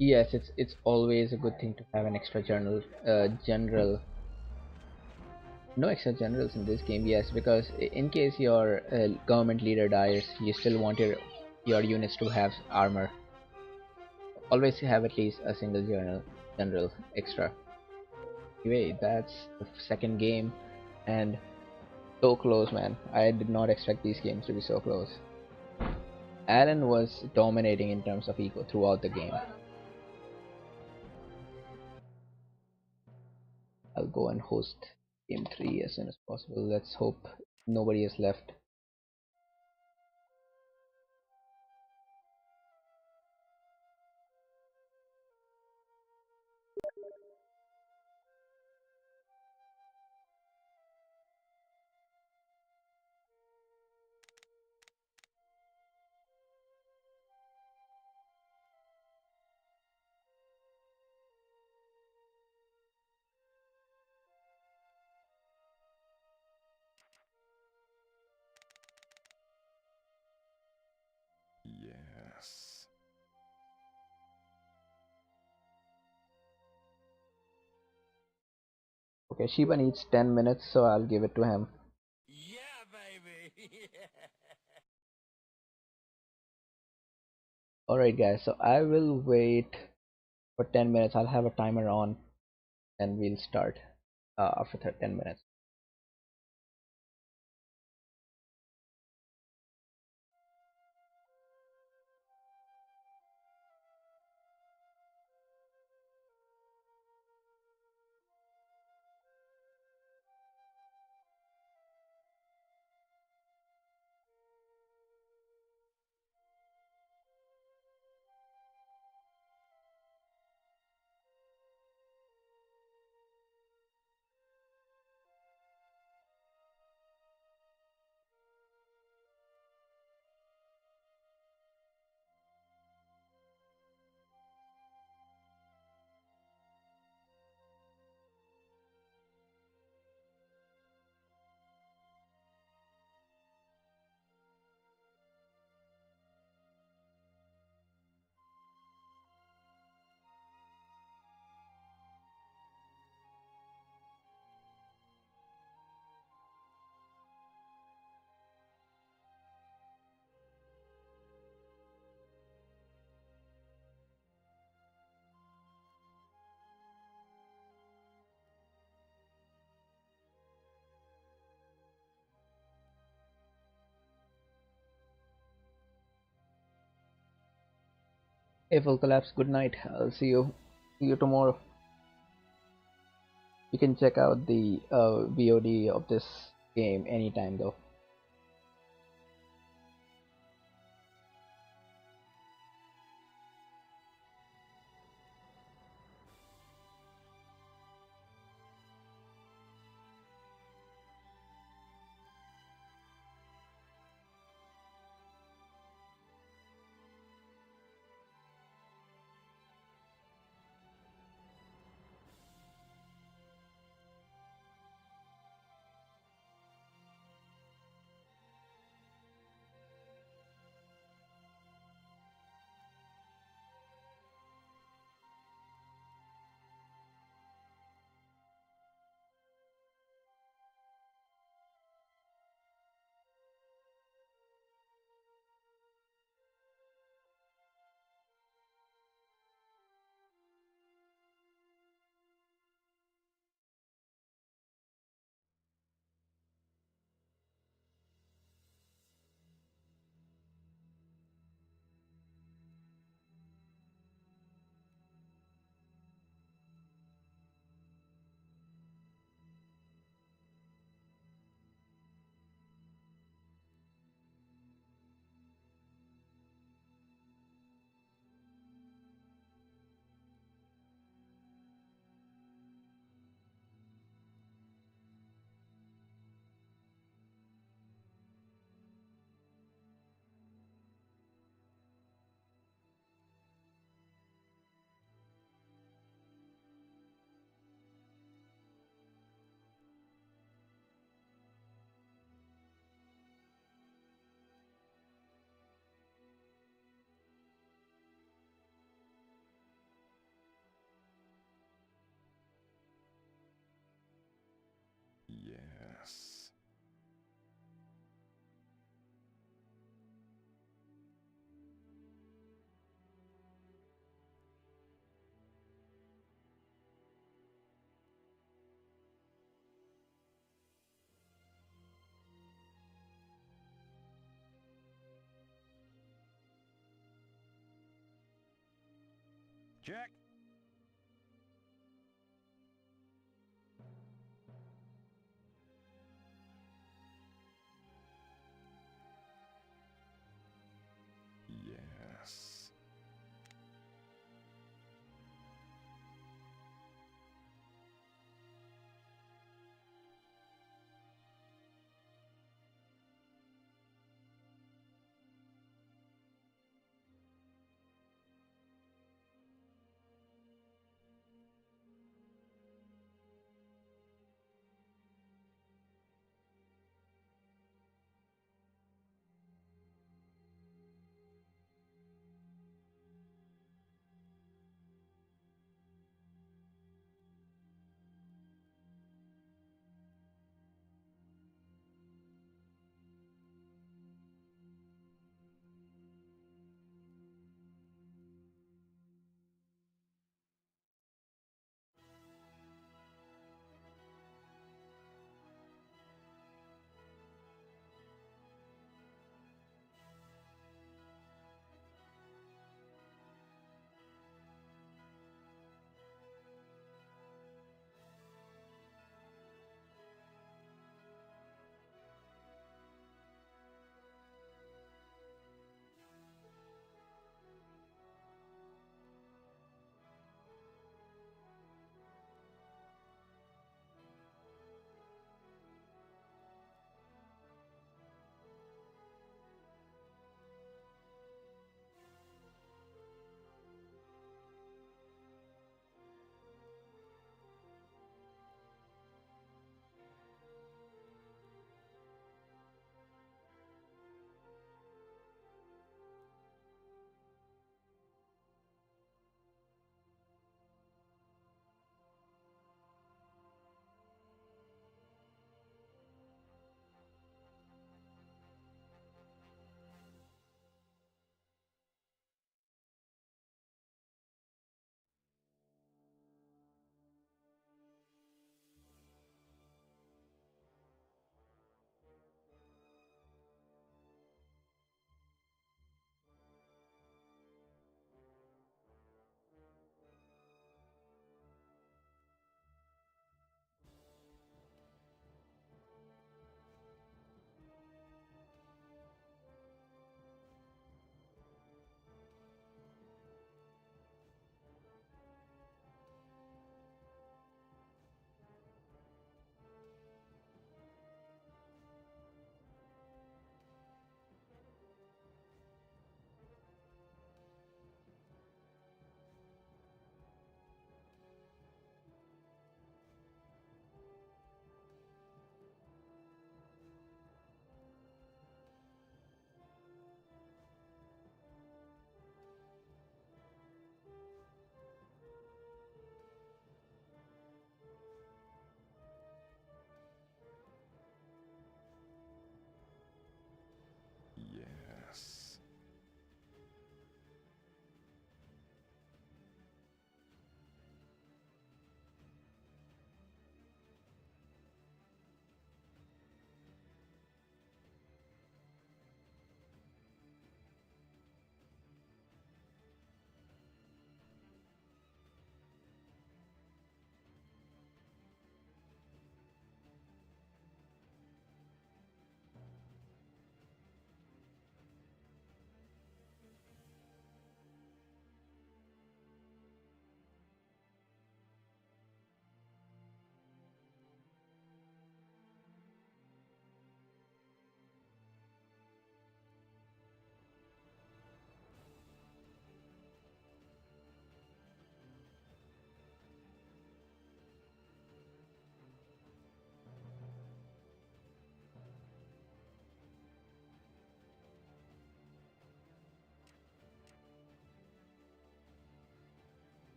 Yes, it's always a good thing to have an extra general. No extra generals in this game, yes, because in case your government leader dies, you still want your units to have armor. Always have at least a single general extra. Anyway, that's the second game, and so close, man. I did not expect these games to be so close. Alan was dominating in terms of eco throughout the game. I'll go and host game 3 as soon as possible. Let's hope nobody is left. Yes. Okay, Shiba needs 10 minutes, so I'll give it to him. Yeah, baby. Alright, guys, so I will wait for 10 minutes. I'll have a timer on and we'll start after 10 minutes. Hey, full collapse. Good night. I'll see you tomorrow. You can check out the VOD of this game anytime though. Yes. Check. Yes.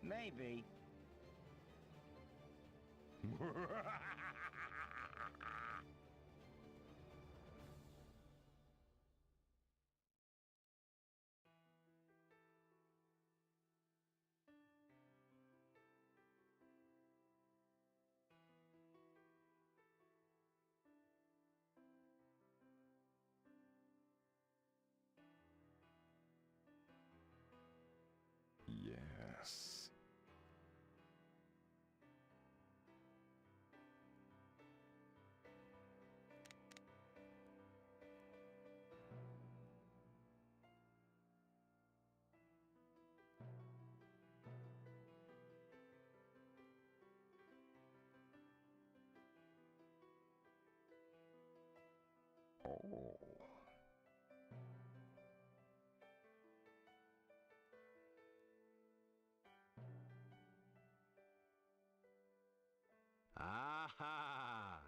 Maybe. Yes. Oh. Aha!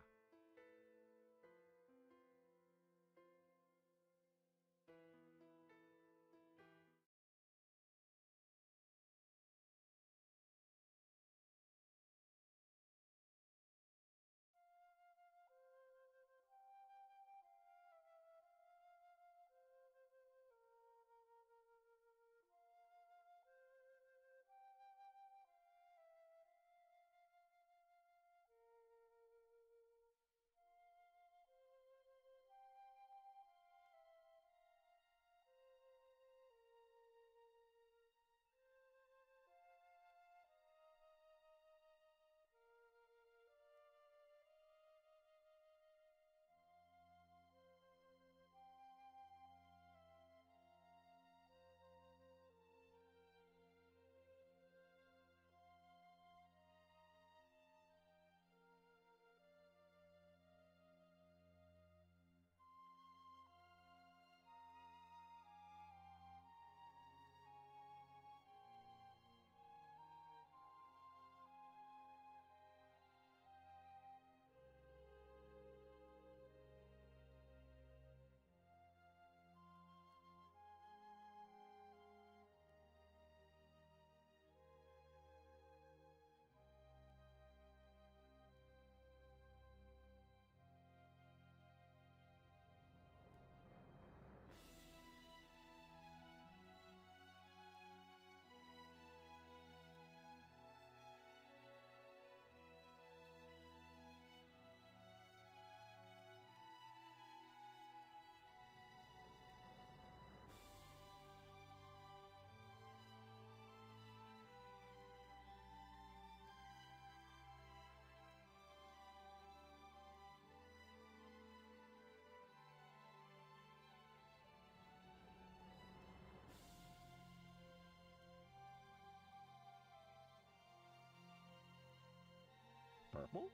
Purple?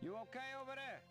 You okay over there?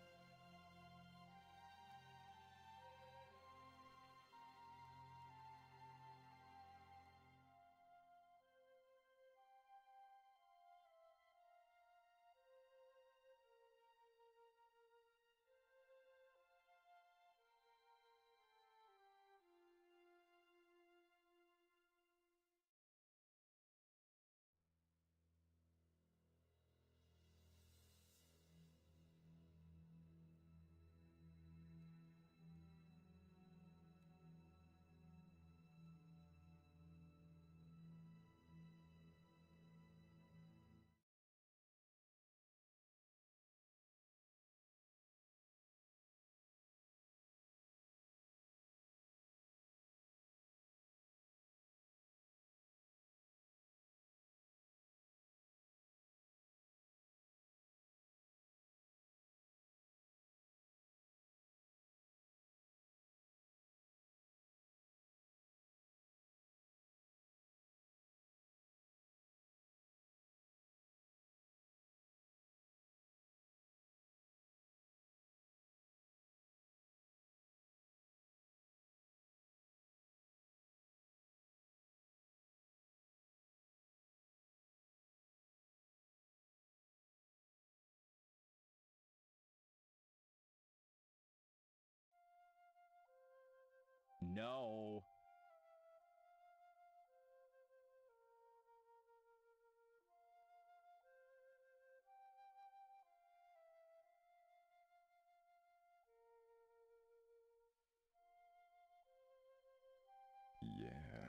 No.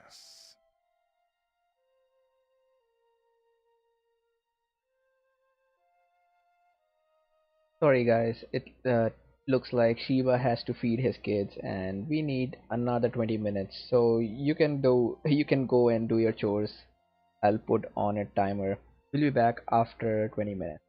Yes. Sorry guys, it looks like Shiva has to feed his kids and we need another 20 minutes. So you can go and do your chores. I'll put on a timer. We'll be back after 20 minutes.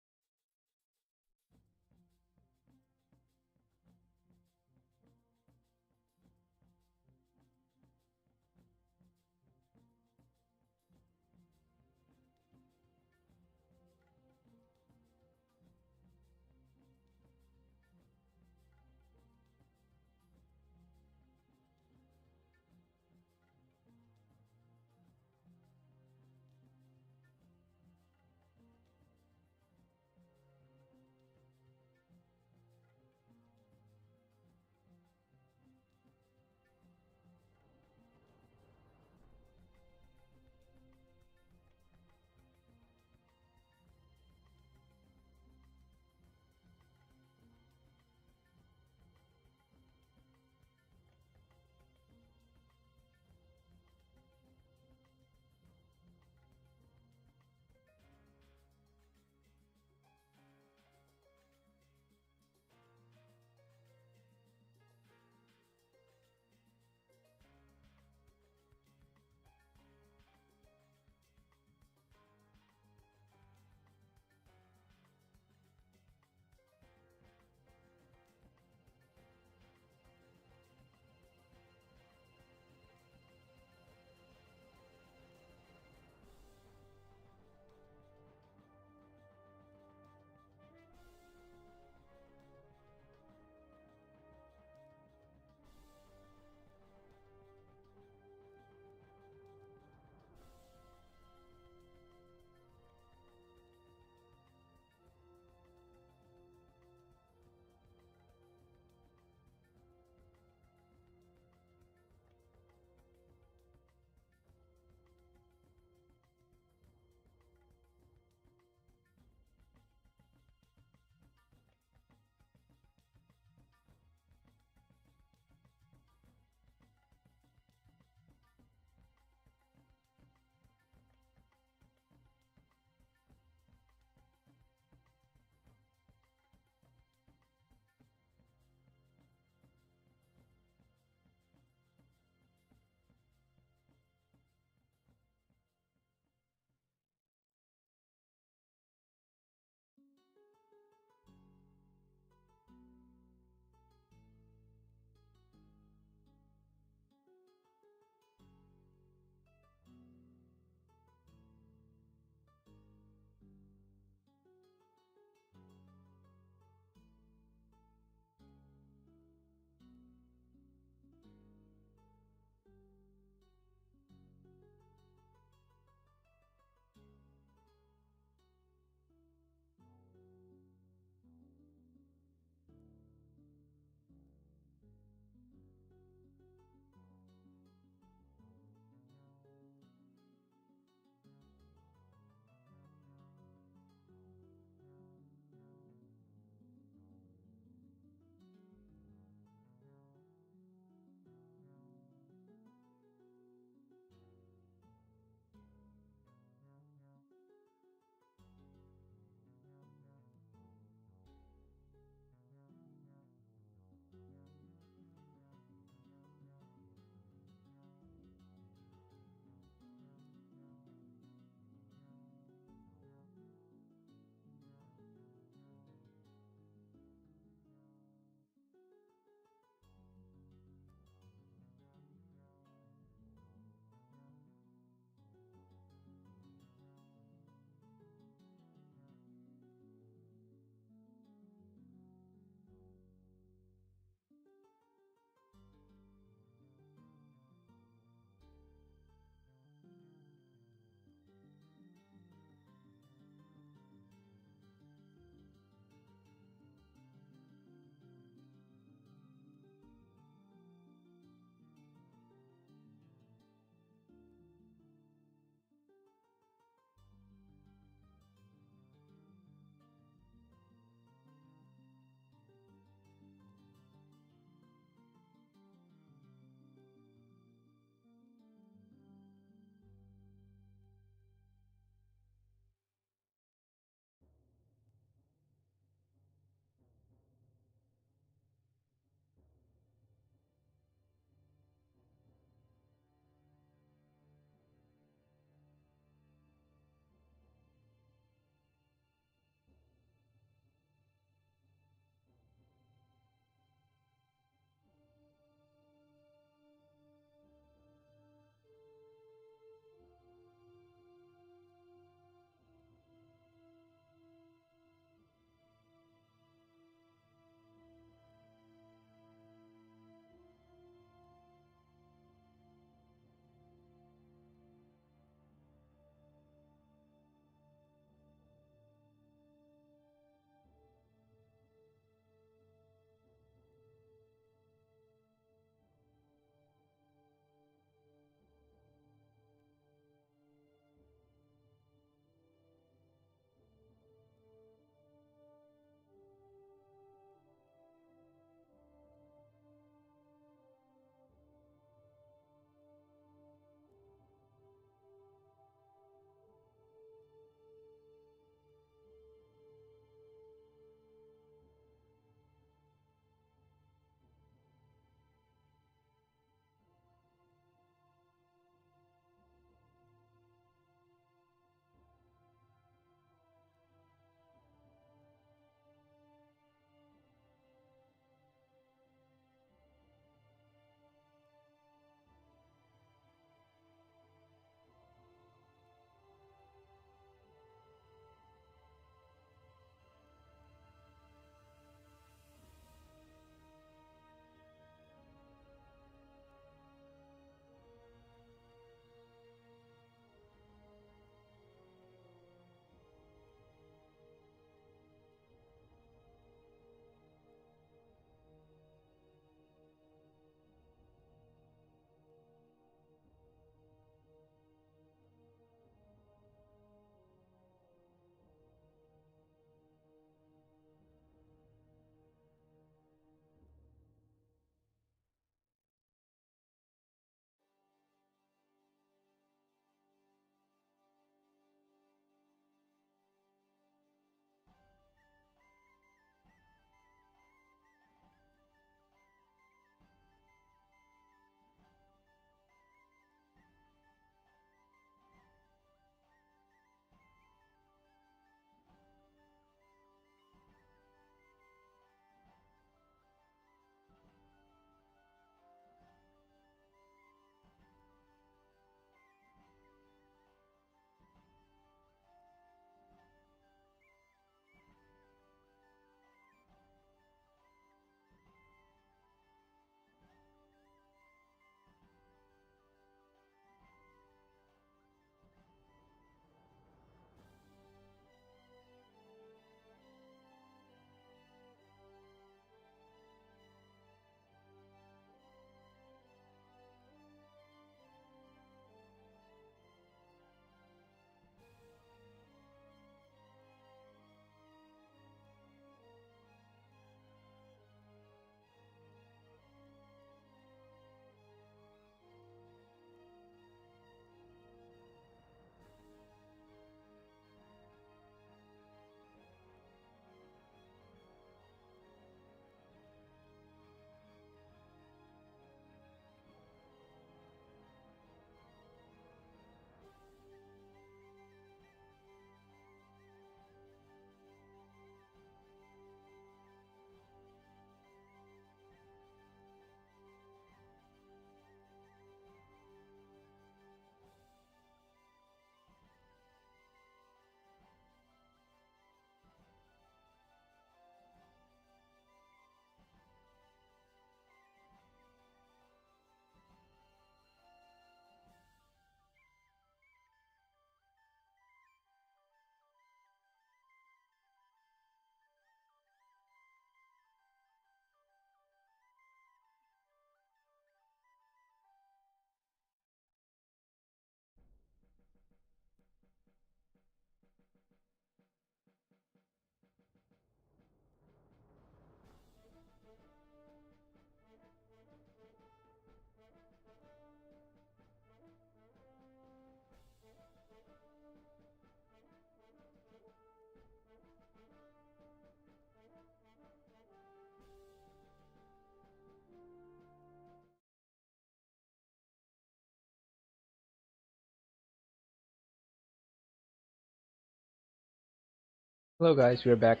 Hello guys, we're back.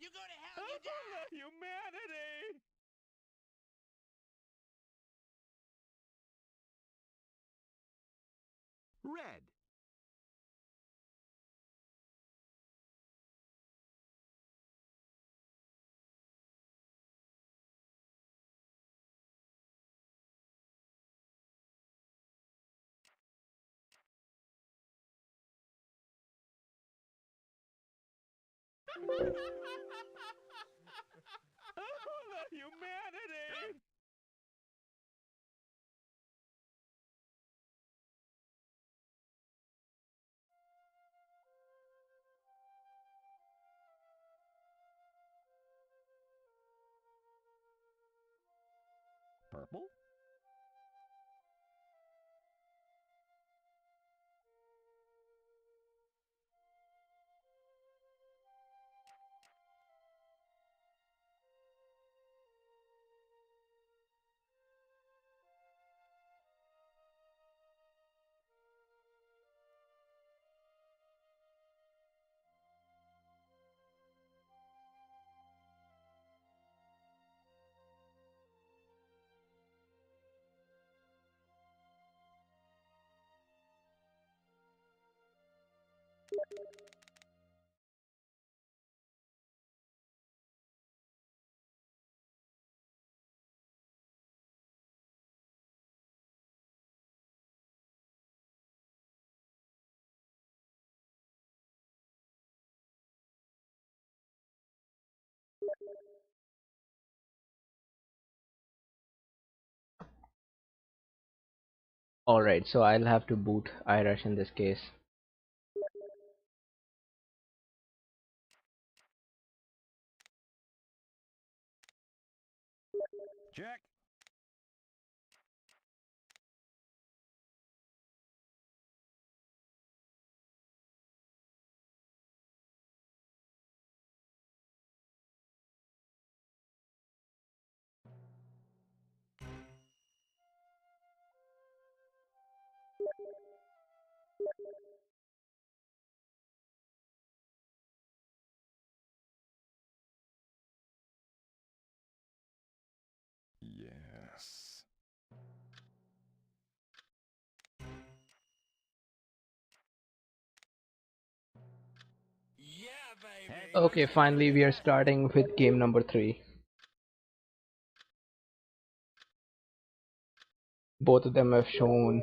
You go to hell, you die! Humanity! Red. Oh, the humanity! Purple? Alright, so I'll have to boot Irish in this case. Check. Yes. Yeah, baby! Okay, finally we are starting with game number 3. Both of them have shown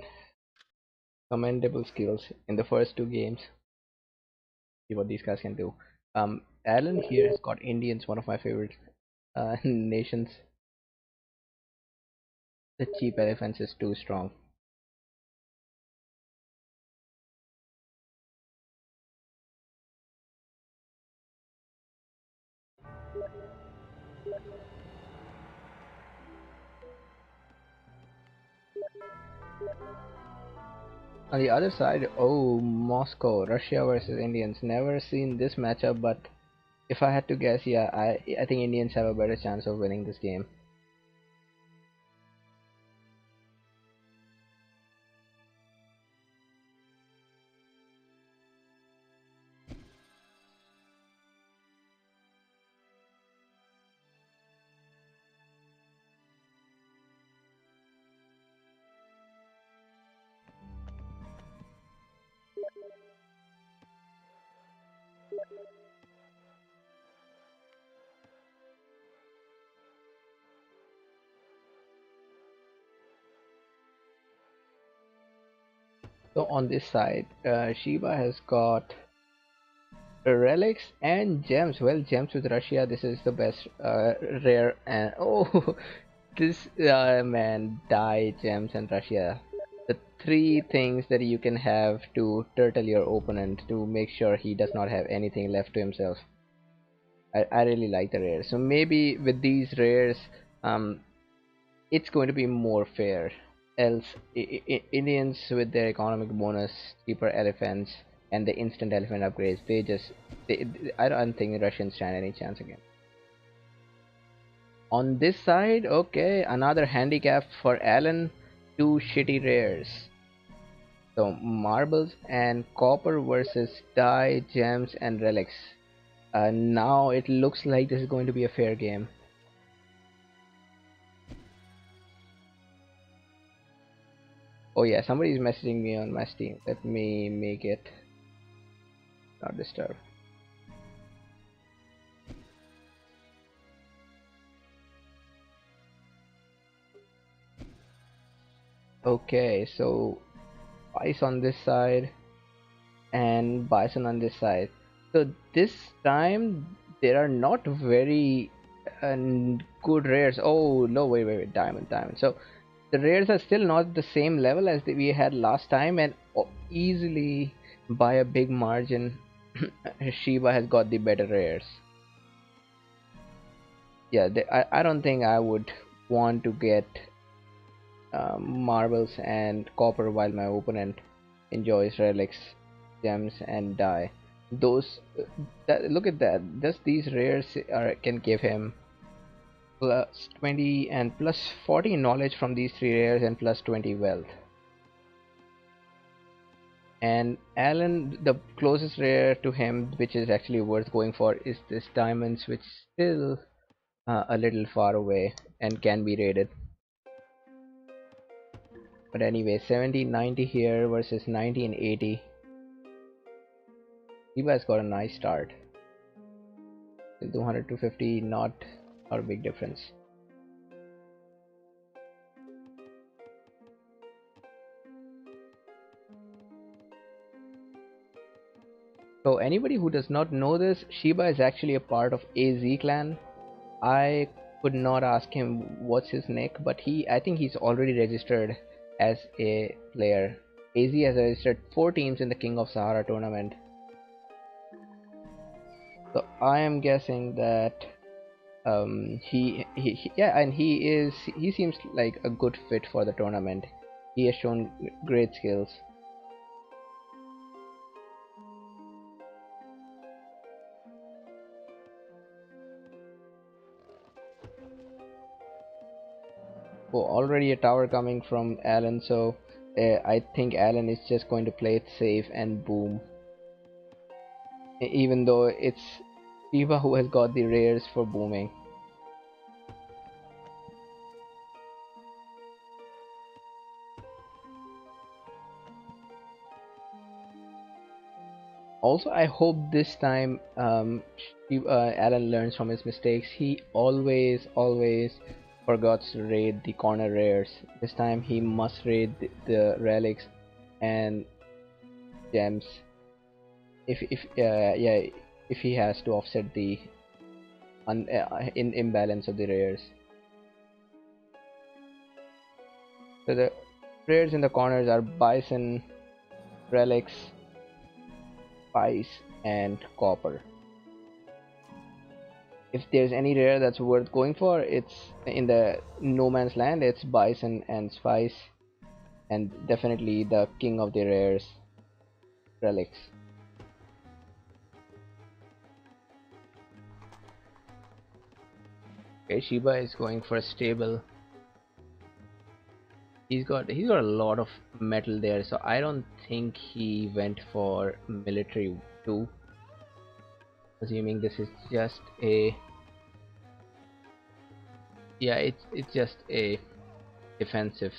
commendable skills in the first 2 games. See what these guys can do. Alan here has got Indians, one of my favorite nations. The cheap elephants is too strong. On the other side, oh, Moscow, Russia versus Indians. Never seen this matchup, but if I had to guess, yeah, I think Indians have a better chance of winning this game. So on this side, Shiba has got relics and gems. Well, gems with Russia, this is the best rare. And oh, this man, die gems and Russia. The 3 things that you can have to turtle your opponent to make sure he does not have anything left to himself. I really like the rares. So maybe with these rares, um, it's going to be more fair. Else, Indians with their economic bonus, cheaper elephants, and the instant elephant upgrades, I don't think Russians stand any chance again. On this side, okay, another handicap for Alan, 2 shitty rares. So marbles and copper versus dye, gems, and relics. Now it looks like this is going to be a fair game. Oh yeah, somebody is messaging me on my Steam. Let me make it not disturb. Okay, so Ice on this side and Bison on this side. So this time there are not very uh, good rares. Oh no, wait, diamond. So the rares are still not the same level as we had last time, and easily by a big margin, Shiba has got the better rares. Yeah, I don't think I would want to get marbles and copper while my opponent enjoys relics, gems, and die. Those look at that. Just these rares can give him plus 20 and plus 40 knowledge from these three rares and plus 20 wealth. And Alan, the closest rare to him, which is actually worth going for, is this diamonds, which is still a little far away and can be raided. But anyway, 70, 90 here versus 90 and 80. Shiba has got a nice start. 200 to 50, not a big difference. So anybody who does not know this, Shiba is actually a part of AZ clan. I could not ask him what's his nick, but I think he's already registered as a player. AZ has registered 4 teams in the King of Sahara tournament. So I am guessing that yeah, and he seems like a good fit for the tournament. He has shown great skills. Oh, already a tower coming from Alan, so I think Alan is just going to play it safe and boom. Even though it's Shiva who has got the rares for booming. Also, I hope this time Alan learns from his mistakes. He always forgets to raid the corner rares. This time he must raid the relics and gems. Yeah, if he has to offset the imbalance of the rares. So the rares in the corners are bison, relics, spice, and copper. If there's any rare that's worth going for, it's in the no man's land. It's bison and spice, and definitely the king of the rares, relics. Okay, Shiba is going for a stable. He's got a lot of metal there, so I don't think he went for military too. Assuming this is just a yeah, it's just a defensive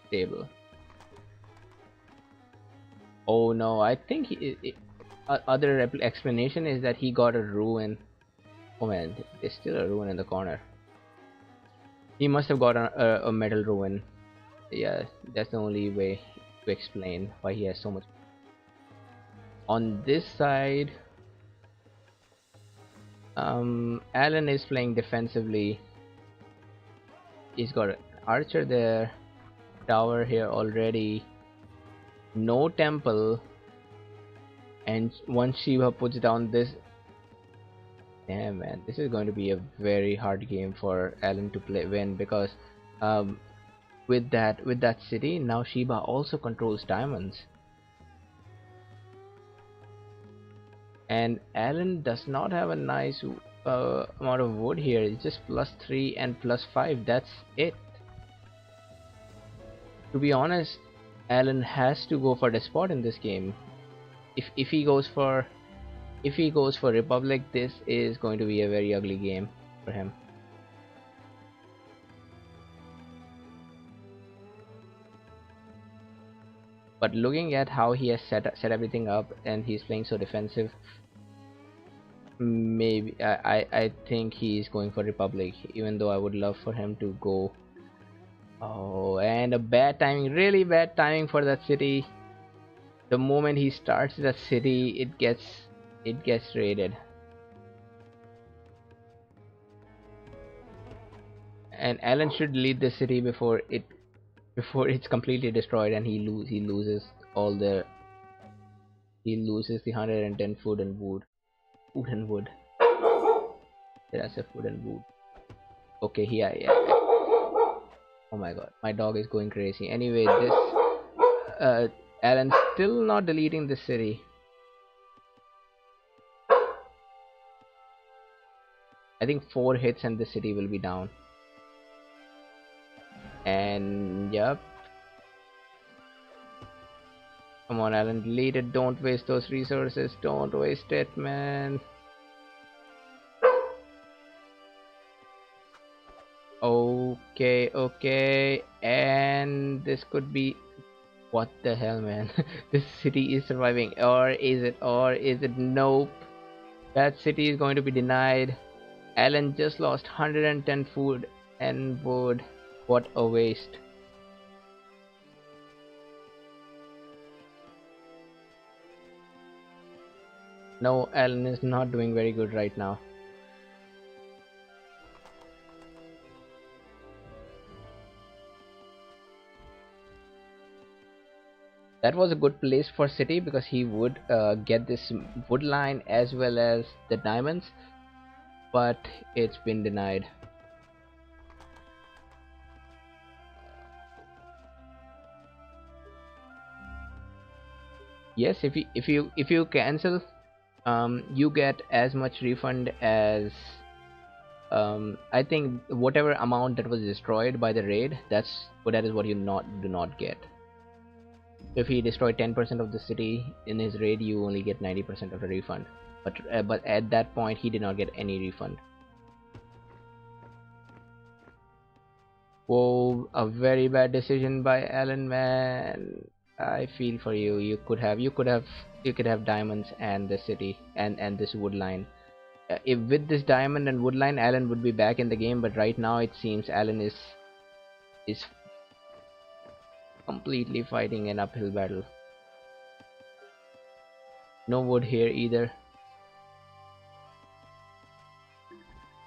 stable. Oh no, I think other explanation is that he got a ruin. Oh man, there's still a ruin in the corner. He must have got a metal ruin. Yeah, that's the only way to explain why he has so much. On this side, Alan is playing defensively. He's got an archer there, tower here already, no temple, and once Shiva puts down this, damn man, this is going to be a very hard game for Alan to win because um, with that city now Shiba also controls diamonds, and Alan does not have a nice amount of wood here. It's just +3 and +5. That's it. To be honest, Alan has to go for the spot in this game. If he goes for If he goes for Republic, this is going to be a very ugly game for him. But looking at how he has set everything up and he's playing so defensive, maybe I think he's going for Republic, even though I would love for him to go. Oh, and a bad timing, really bad timing for that city. The moment he starts that city, it gets raided, and Alan should lead the city before it's completely destroyed and he loses all the he loses the 110 food and wood. That's a food and wood. Okay, here, yeah. Oh my god, my dog is going crazy. Anyway, this Alan's still not deleting the city. I think 4 hits and the city will be down. And yep. Come on, Alan, delete it. Don't waste those resources. Don't waste it, man. Okay, okay. And this could be. What the hell, man? This city is surviving. Or is it? Or is it? Nope. That city is going to be denied. Alan just lost 110 food and wood. What a waste. No, Alan is not doing very good right now. That was a good place for City because he would get this wood line as well as the diamonds, but it's been denied. Yes, if you cancel, you get as much refund as I think whatever amount that was destroyed by the raid. That is what you not do not get. If he destroyed 10% of the city in his raid, you only get 90% of the refund. But at that point, he did not get any refund. Whoa, a very bad decision by Alan, man. I feel for you. You could have diamonds and the city and this wood line. If with this diamond and wood line, Alan would be back in the game. But right now, it seems Alan is completely fighting an uphill battle. No wood here either.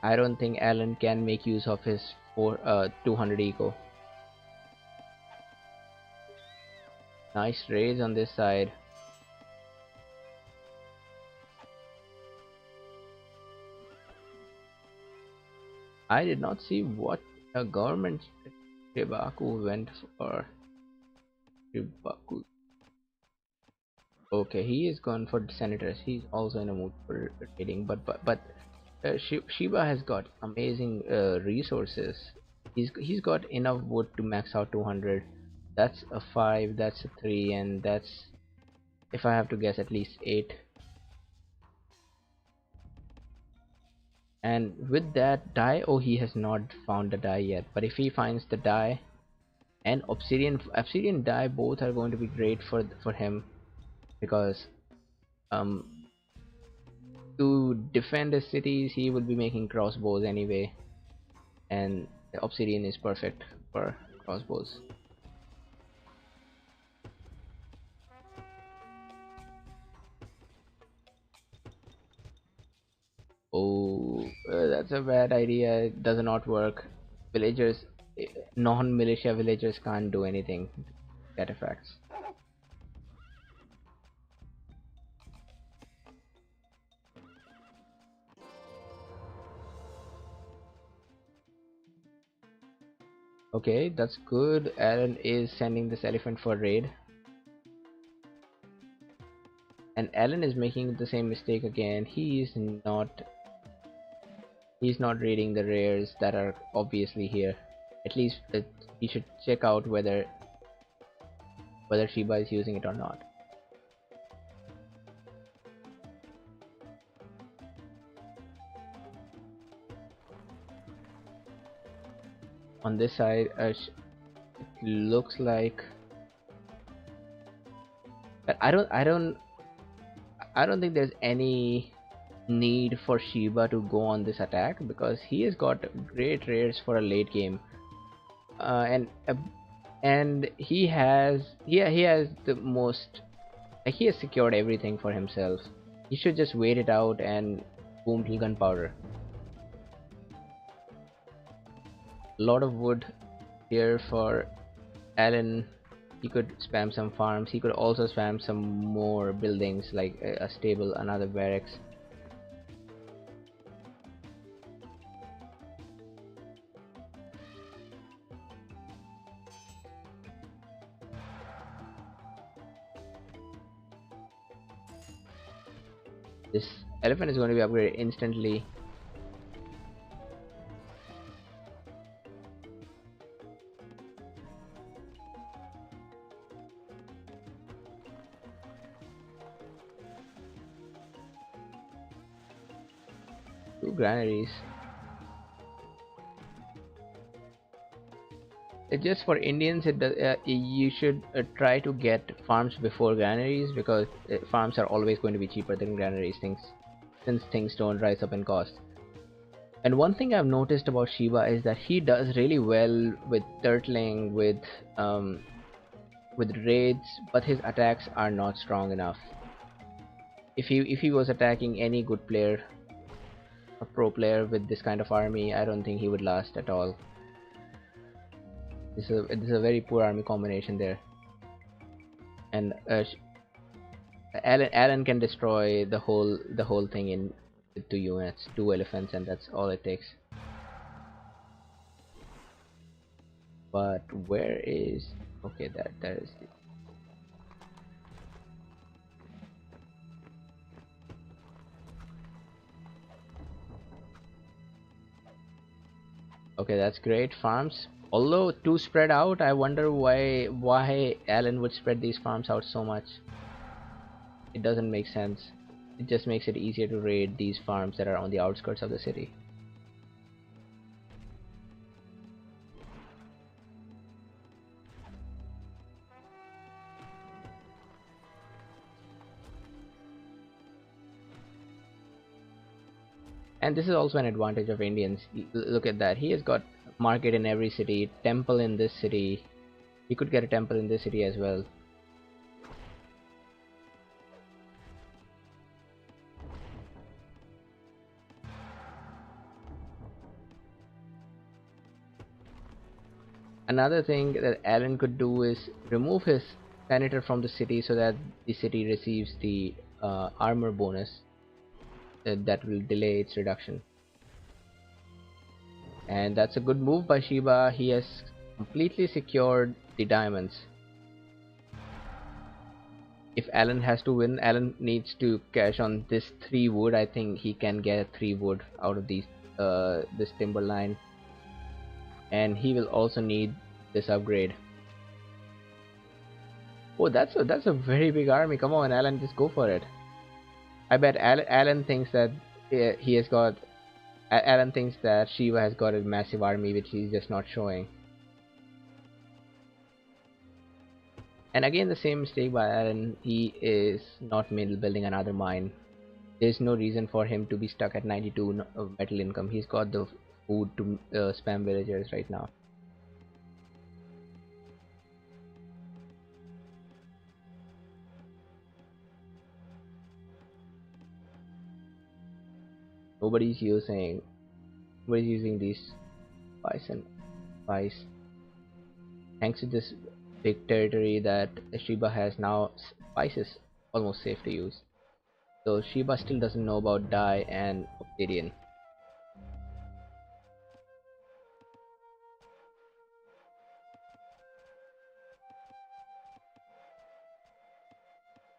I don't think Alan can make use of his 200 eco. Nice raise on this side. I did not see what a government Shibaku went for. Shibaku. Okay, he is gone for the senators. He's also in a mood for trading, but Shiba has got amazing resources. He's got enough wood to max out 200. That's a 5, that's a 3, and that's, if I have to guess, at least 8. And with that dye, oh, he has not found the dye yet. But if he finds the dye and obsidian dye, both are going to be great for him because um to defend his cities, he will be making crossbows anyway, and the obsidian is perfect for crossbows. Oh, that's a bad idea. It does not work. Villagers, non-militia villagers can't do anything. Get effects. Okay, that's good. Aaron is sending this elephant for raid. And Alan is making the same mistake again. He's not reading the rares that are obviously here. At least he should check out whether Shiba is using it or not. On this side, it looks like, but I don't think there's any need for Shiba to go on this attack because he has got great rares for a late game, and he has the most, like, he has secured everything for himself. He should just wait it out and boom till gunpowder. A lot of wood here for Alan. He could spam some farms. He could also spam some more buildings like a stable, another barracks. This elephant is going to be upgraded instantly. Two granaries. It's just for Indians. You should try to get farms before granaries because farms are always going to be cheaper than granaries. Since things don't rise up in cost. And one thing I've noticed about Shiba is that he does really well with turtling, with raids, but his attacks are not strong enough. If he was attacking any good player, a pro player with this kind of army, I don't think he would last at all. This is a very poor army combination there, and Alan can destroy the whole thing in 2 units, 2 elephants, and that's all it takes. But where is, okay, that is the, okay, that's great farms. Although too spread out, I wonder why Alan would spread these farms out so much. It doesn't make sense. It just makes it easier to raid these farms that are on the outskirts of the city. And this is also an advantage of Indians. Look at that. He has got market in every city, temple in this city. He could get a temple in this city as well. Another thing that Alan could do is remove his senator from the city so that the city receives the armor bonus that will delay its reduction. And that's a good move by Shiba. He has completely secured the diamonds. If Alan has to win, Alan needs to cash on this 3 wood. I think he can get 3 wood out of this timberline, and he will also need this upgrade. Oh, that's a very big army. Come on, Alan, just go for it. I bet Alan thinks that he has got. Alan thinks that Shiva has got a massive army which he's just not showing. And again, the same mistake by Alan. He is not building another mine. There's no reason for him to be stuck at 92 metal income. He's got the food to spam villagers right now. Nobody's using these bison spice. Thanks to this big territory that Shiba has now, spice is almost safe to use. So Shiba still doesn't know about dye and obsidian.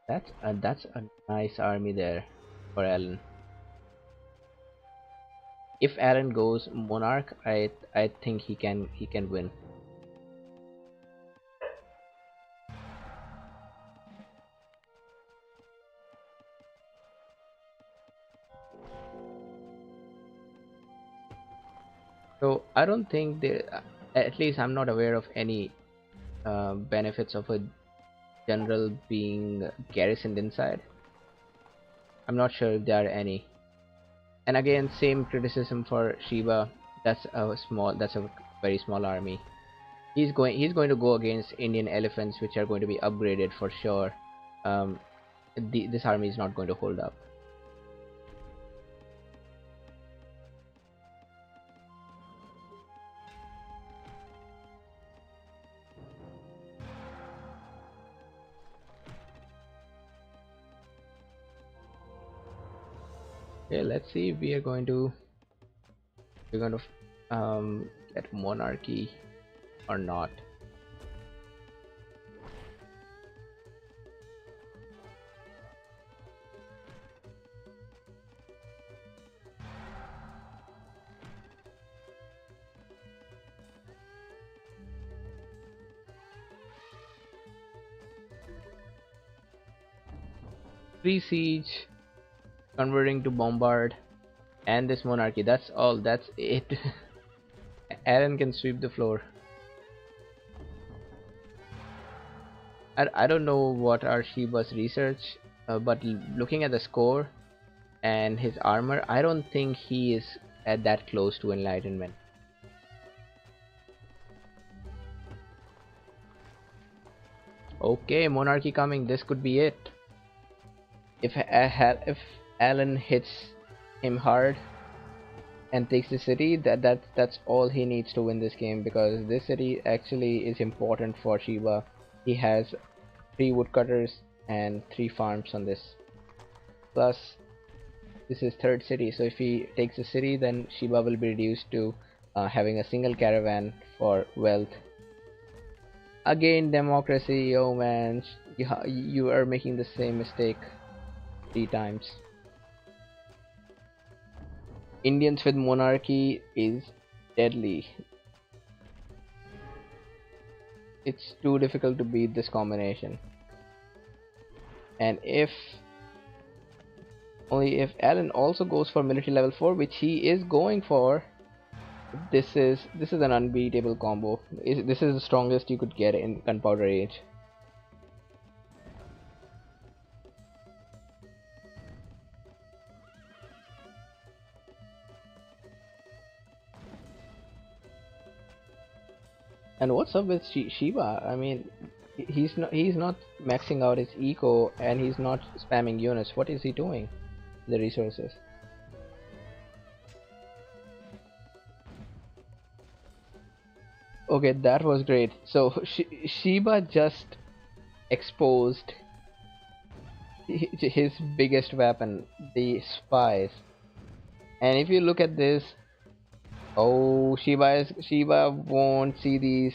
That's a nice army there for Alan. If Alan goes Monarch, I think he can win. So I don't think At least I'm not aware of any benefits of a general being garrisoned inside. I'm not sure if there are any. And again, same criticism for Shiba. That's a very small army. He's going to go against Indian elephants, which are going to be upgraded for sure. Um, this army is not going to hold up. Okay, let's see if we're going to get monarchy or not. Free siege, converting to bombard, and this monarchy. That's all. That's it. Aaron can sweep the floor. I don't know what are Shiba's research, but looking at the score and his armor, I don't think he is at that close to enlightenment. Okay, monarchy coming. This could be it. If Alan hits him hard and takes the city, that's all he needs to win this game, because this city actually is important for Shiba. He has 3 woodcutters and 3 farms on this. Plus, this is third city, so if he takes the city, then Shiba will be reduced to having a single caravan for wealth. Again, democracy. Oh man, you are making the same mistake 3 times. Indians with monarchy is deadly. It's too difficult to beat this combination. And only if Alan also goes for military level 4, which he is going for, this is an unbeatable combo. This is the strongest you could get in Gunpowder Age. And what's up with Shiba? I mean, he's not maxing out his eco, and he's not spamming units. What is he doing? The resources. Okay, that was great. So Shiba just exposed his biggest weapon, the spies. And if you look at this, oh, Shiba won't see these.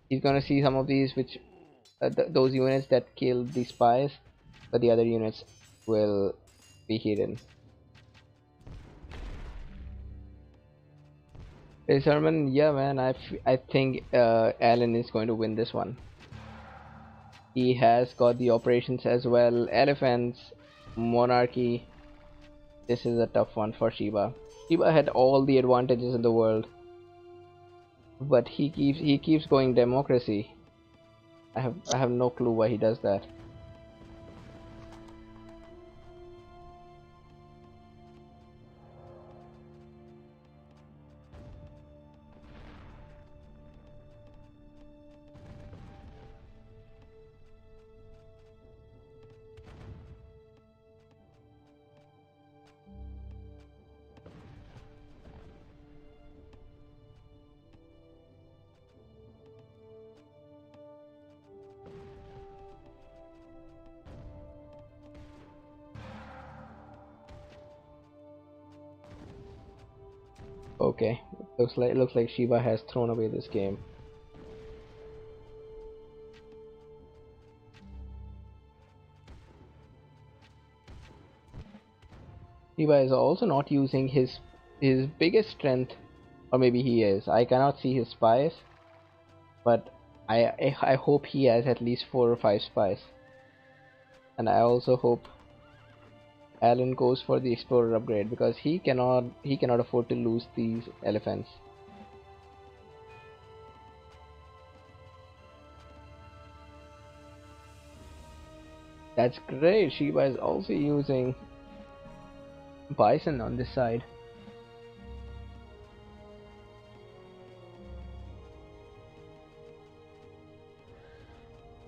He's gonna see some of these, which those units that kill the spies, but the other units will be hidden. Hey Sherman, yeah man, I think Alan is going to win this one. He has got the operations as well, elephants, monarchy. This is a tough one for Shiba. Shiba had all the advantages in the world, but he keeps going democracy. I have no clue why he does that. Okay, looks like Shiba has thrown away this game. Shiba is also not using his biggest strength, or maybe he is. I cannot see his spies, but I hope he has at least 4 or 5 spies, and I also hope Alan goes for the explorer upgrade, because he cannot afford to lose these elephants. That's great. Shiba is also using Bison on this side.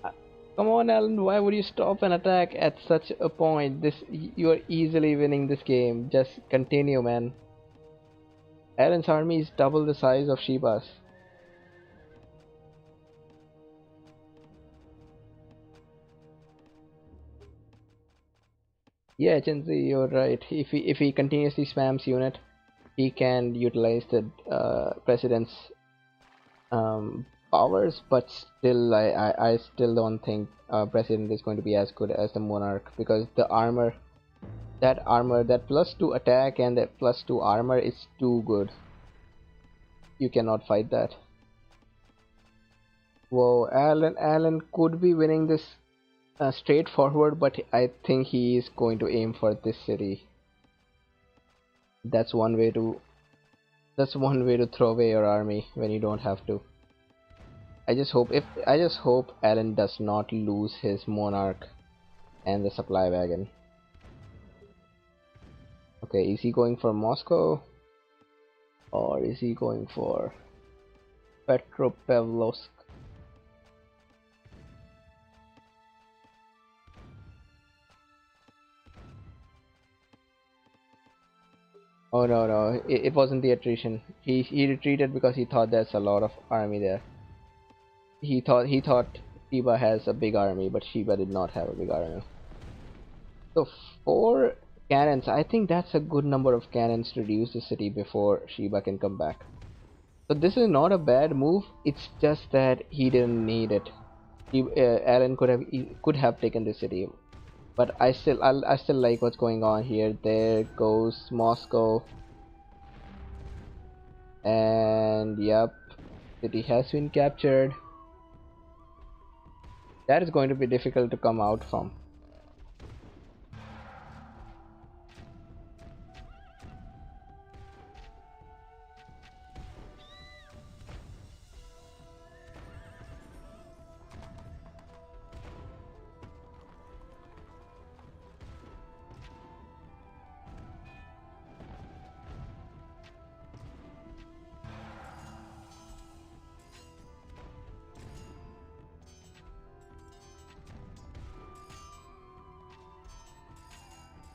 Uh, Come on, Alan. Why would you stop an attack at such a point? You are easily winning this game. Just continue, man. Alan's army is double the size of Shiba's. Yeah, Chinzi, you're right. If he continuously spams unit, he can utilize the president's powers, but still, I still don't think president is going to be as good as the monarch because the armor, that +2 attack and that +2 armor is too good. You cannot fight that. Whoa, Alan could be winning this straightforward, but I think he is going to aim for this city. That's one way to that's one way to throw away your army when you don't have to. I just hope Alan does not lose his monarch and the supply wagon. Okay, is he going for Moscow or is he going for Petropavlovsk? Oh no, no, it wasn't the attrition. He retreated because he thought there's a lot of army there. He thought Shiba has a big army, but Shiba did not have a big army. So 4 cannons. I think that's a good number of cannons to reduce the city before Shiba can come back. So this is not a bad move. It's just that he didn't need it. Alan could have taken the city, but I still like what's going on here. There goes Moscow, and yep, city has been captured. That is going to be difficult to come out from.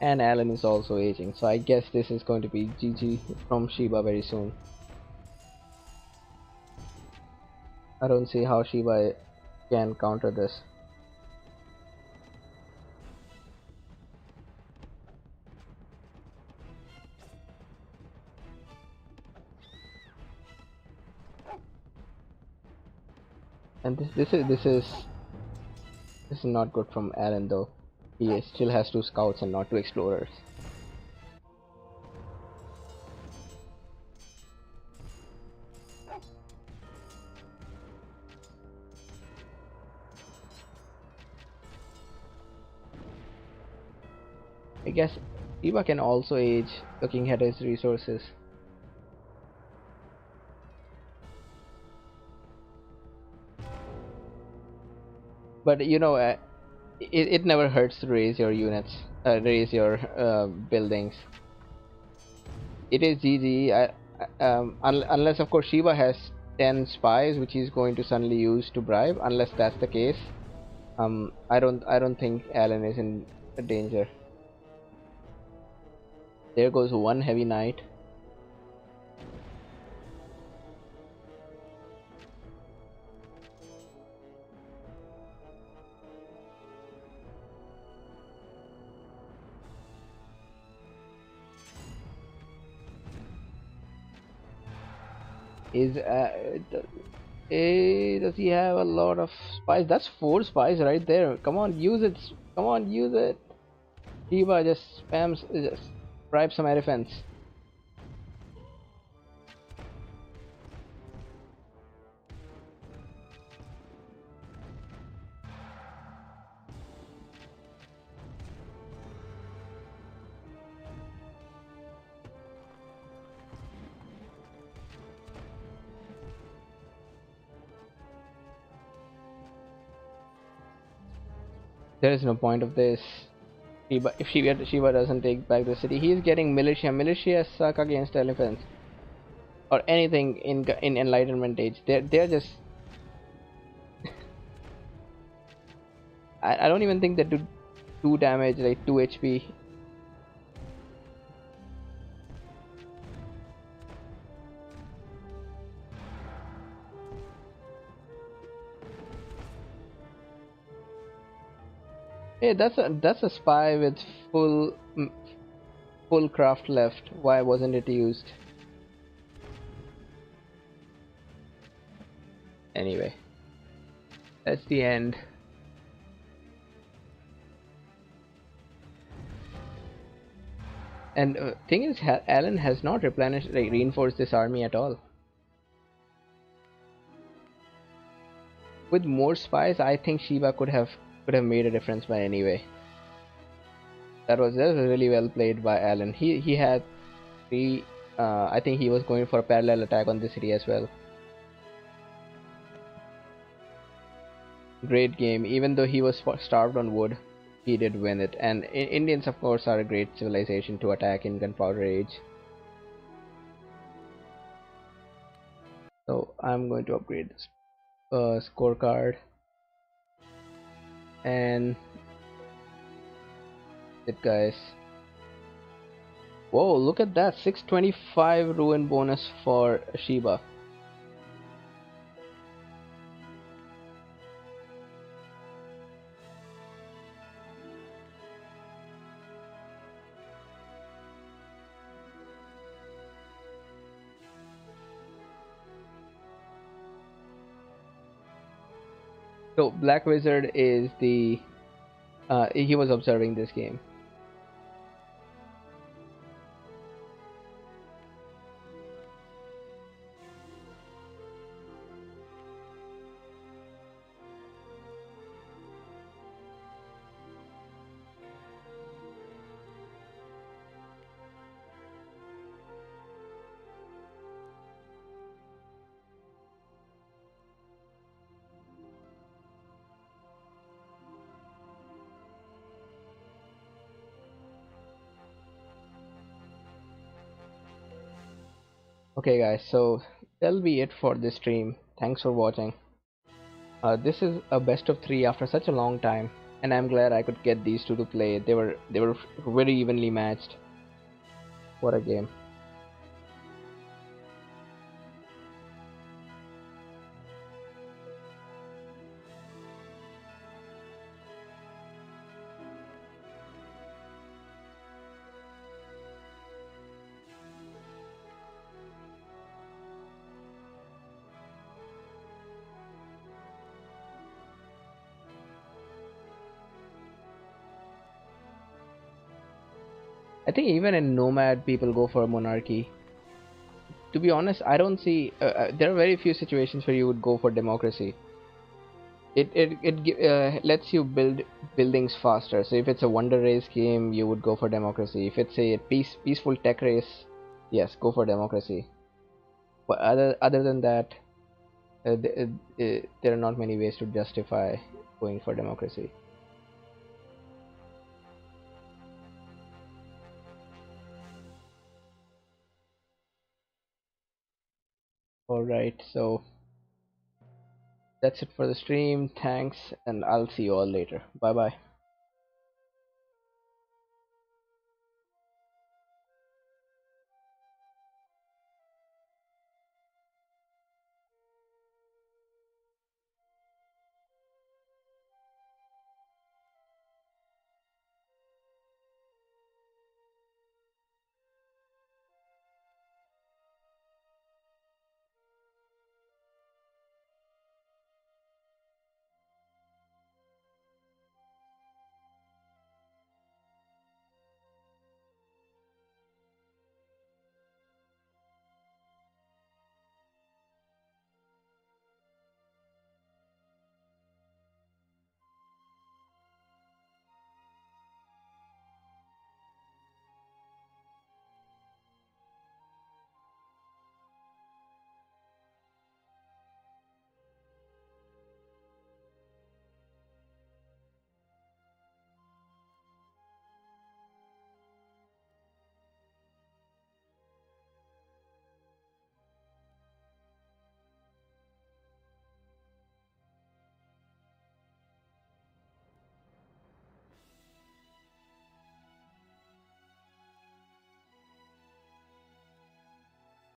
And Alan is also aging, so I guess this is going to be GG from Shiba very soon. I don't see how Shiba can counter this. And this is not good from Alan though. He still has 2 scouts and not 2 explorers. I guess Shiba can also age looking at his resources. But you know, it never hurts to raise your units, raise your buildings. It is GG. Unless of course Shiba has 10 spies, which he's going to suddenly use to bribe. Unless that's the case, I don't think Alan is in danger. There goes one heavy knight. Is does he have a lot of spies? That's 4 spies right there. Come on, use it. Come on, use it. Shiba just spams, just bribe some elephants. There is no point of this. Shiba, if Shiba doesn't take back the city, he's getting militia. Militia suck against elephants or anything in Enlightenment age. They're just. I don't even think they do two damage, like 2 HP. Hey, that's a spy with full full craft left. Why wasn't it used? Anyway, that's the end. And thing is, Alan has not replenished, like reinforced this army at all. With more spies, I think Shiba could have made a difference by anyway. That was really well played by Alan. He had three. I think he was going for a parallel attack on this city as well. Great game. Even though he was starved on wood, he did win it. And Indians, of course, are a great civilization to attack in Gunpowder Age. So I'm going to upgrade this scorecard and it, guys. Whoa! Look at that, 625 ruin bonus for Shiba. So Black Wizard is the he was observing this game. Okay, guys, so that'll be it for this stream. Thanks for watching. This is a best of three after such a long time, and I'm glad I could get these two to play. They were very evenly matched. What a game! I think even in Nomad, people go for Monarchy. To be honest, I don't see. There are very few situations where you would go for democracy. It lets you build buildings faster. So if it's a wonder race game, you would go for democracy. If it's a peaceful tech race, yes, go for democracy. But other than that, there are not many ways to justify going for democracy. All right, so that's it for the stream. Thanks, and I'll see you all later. Bye bye.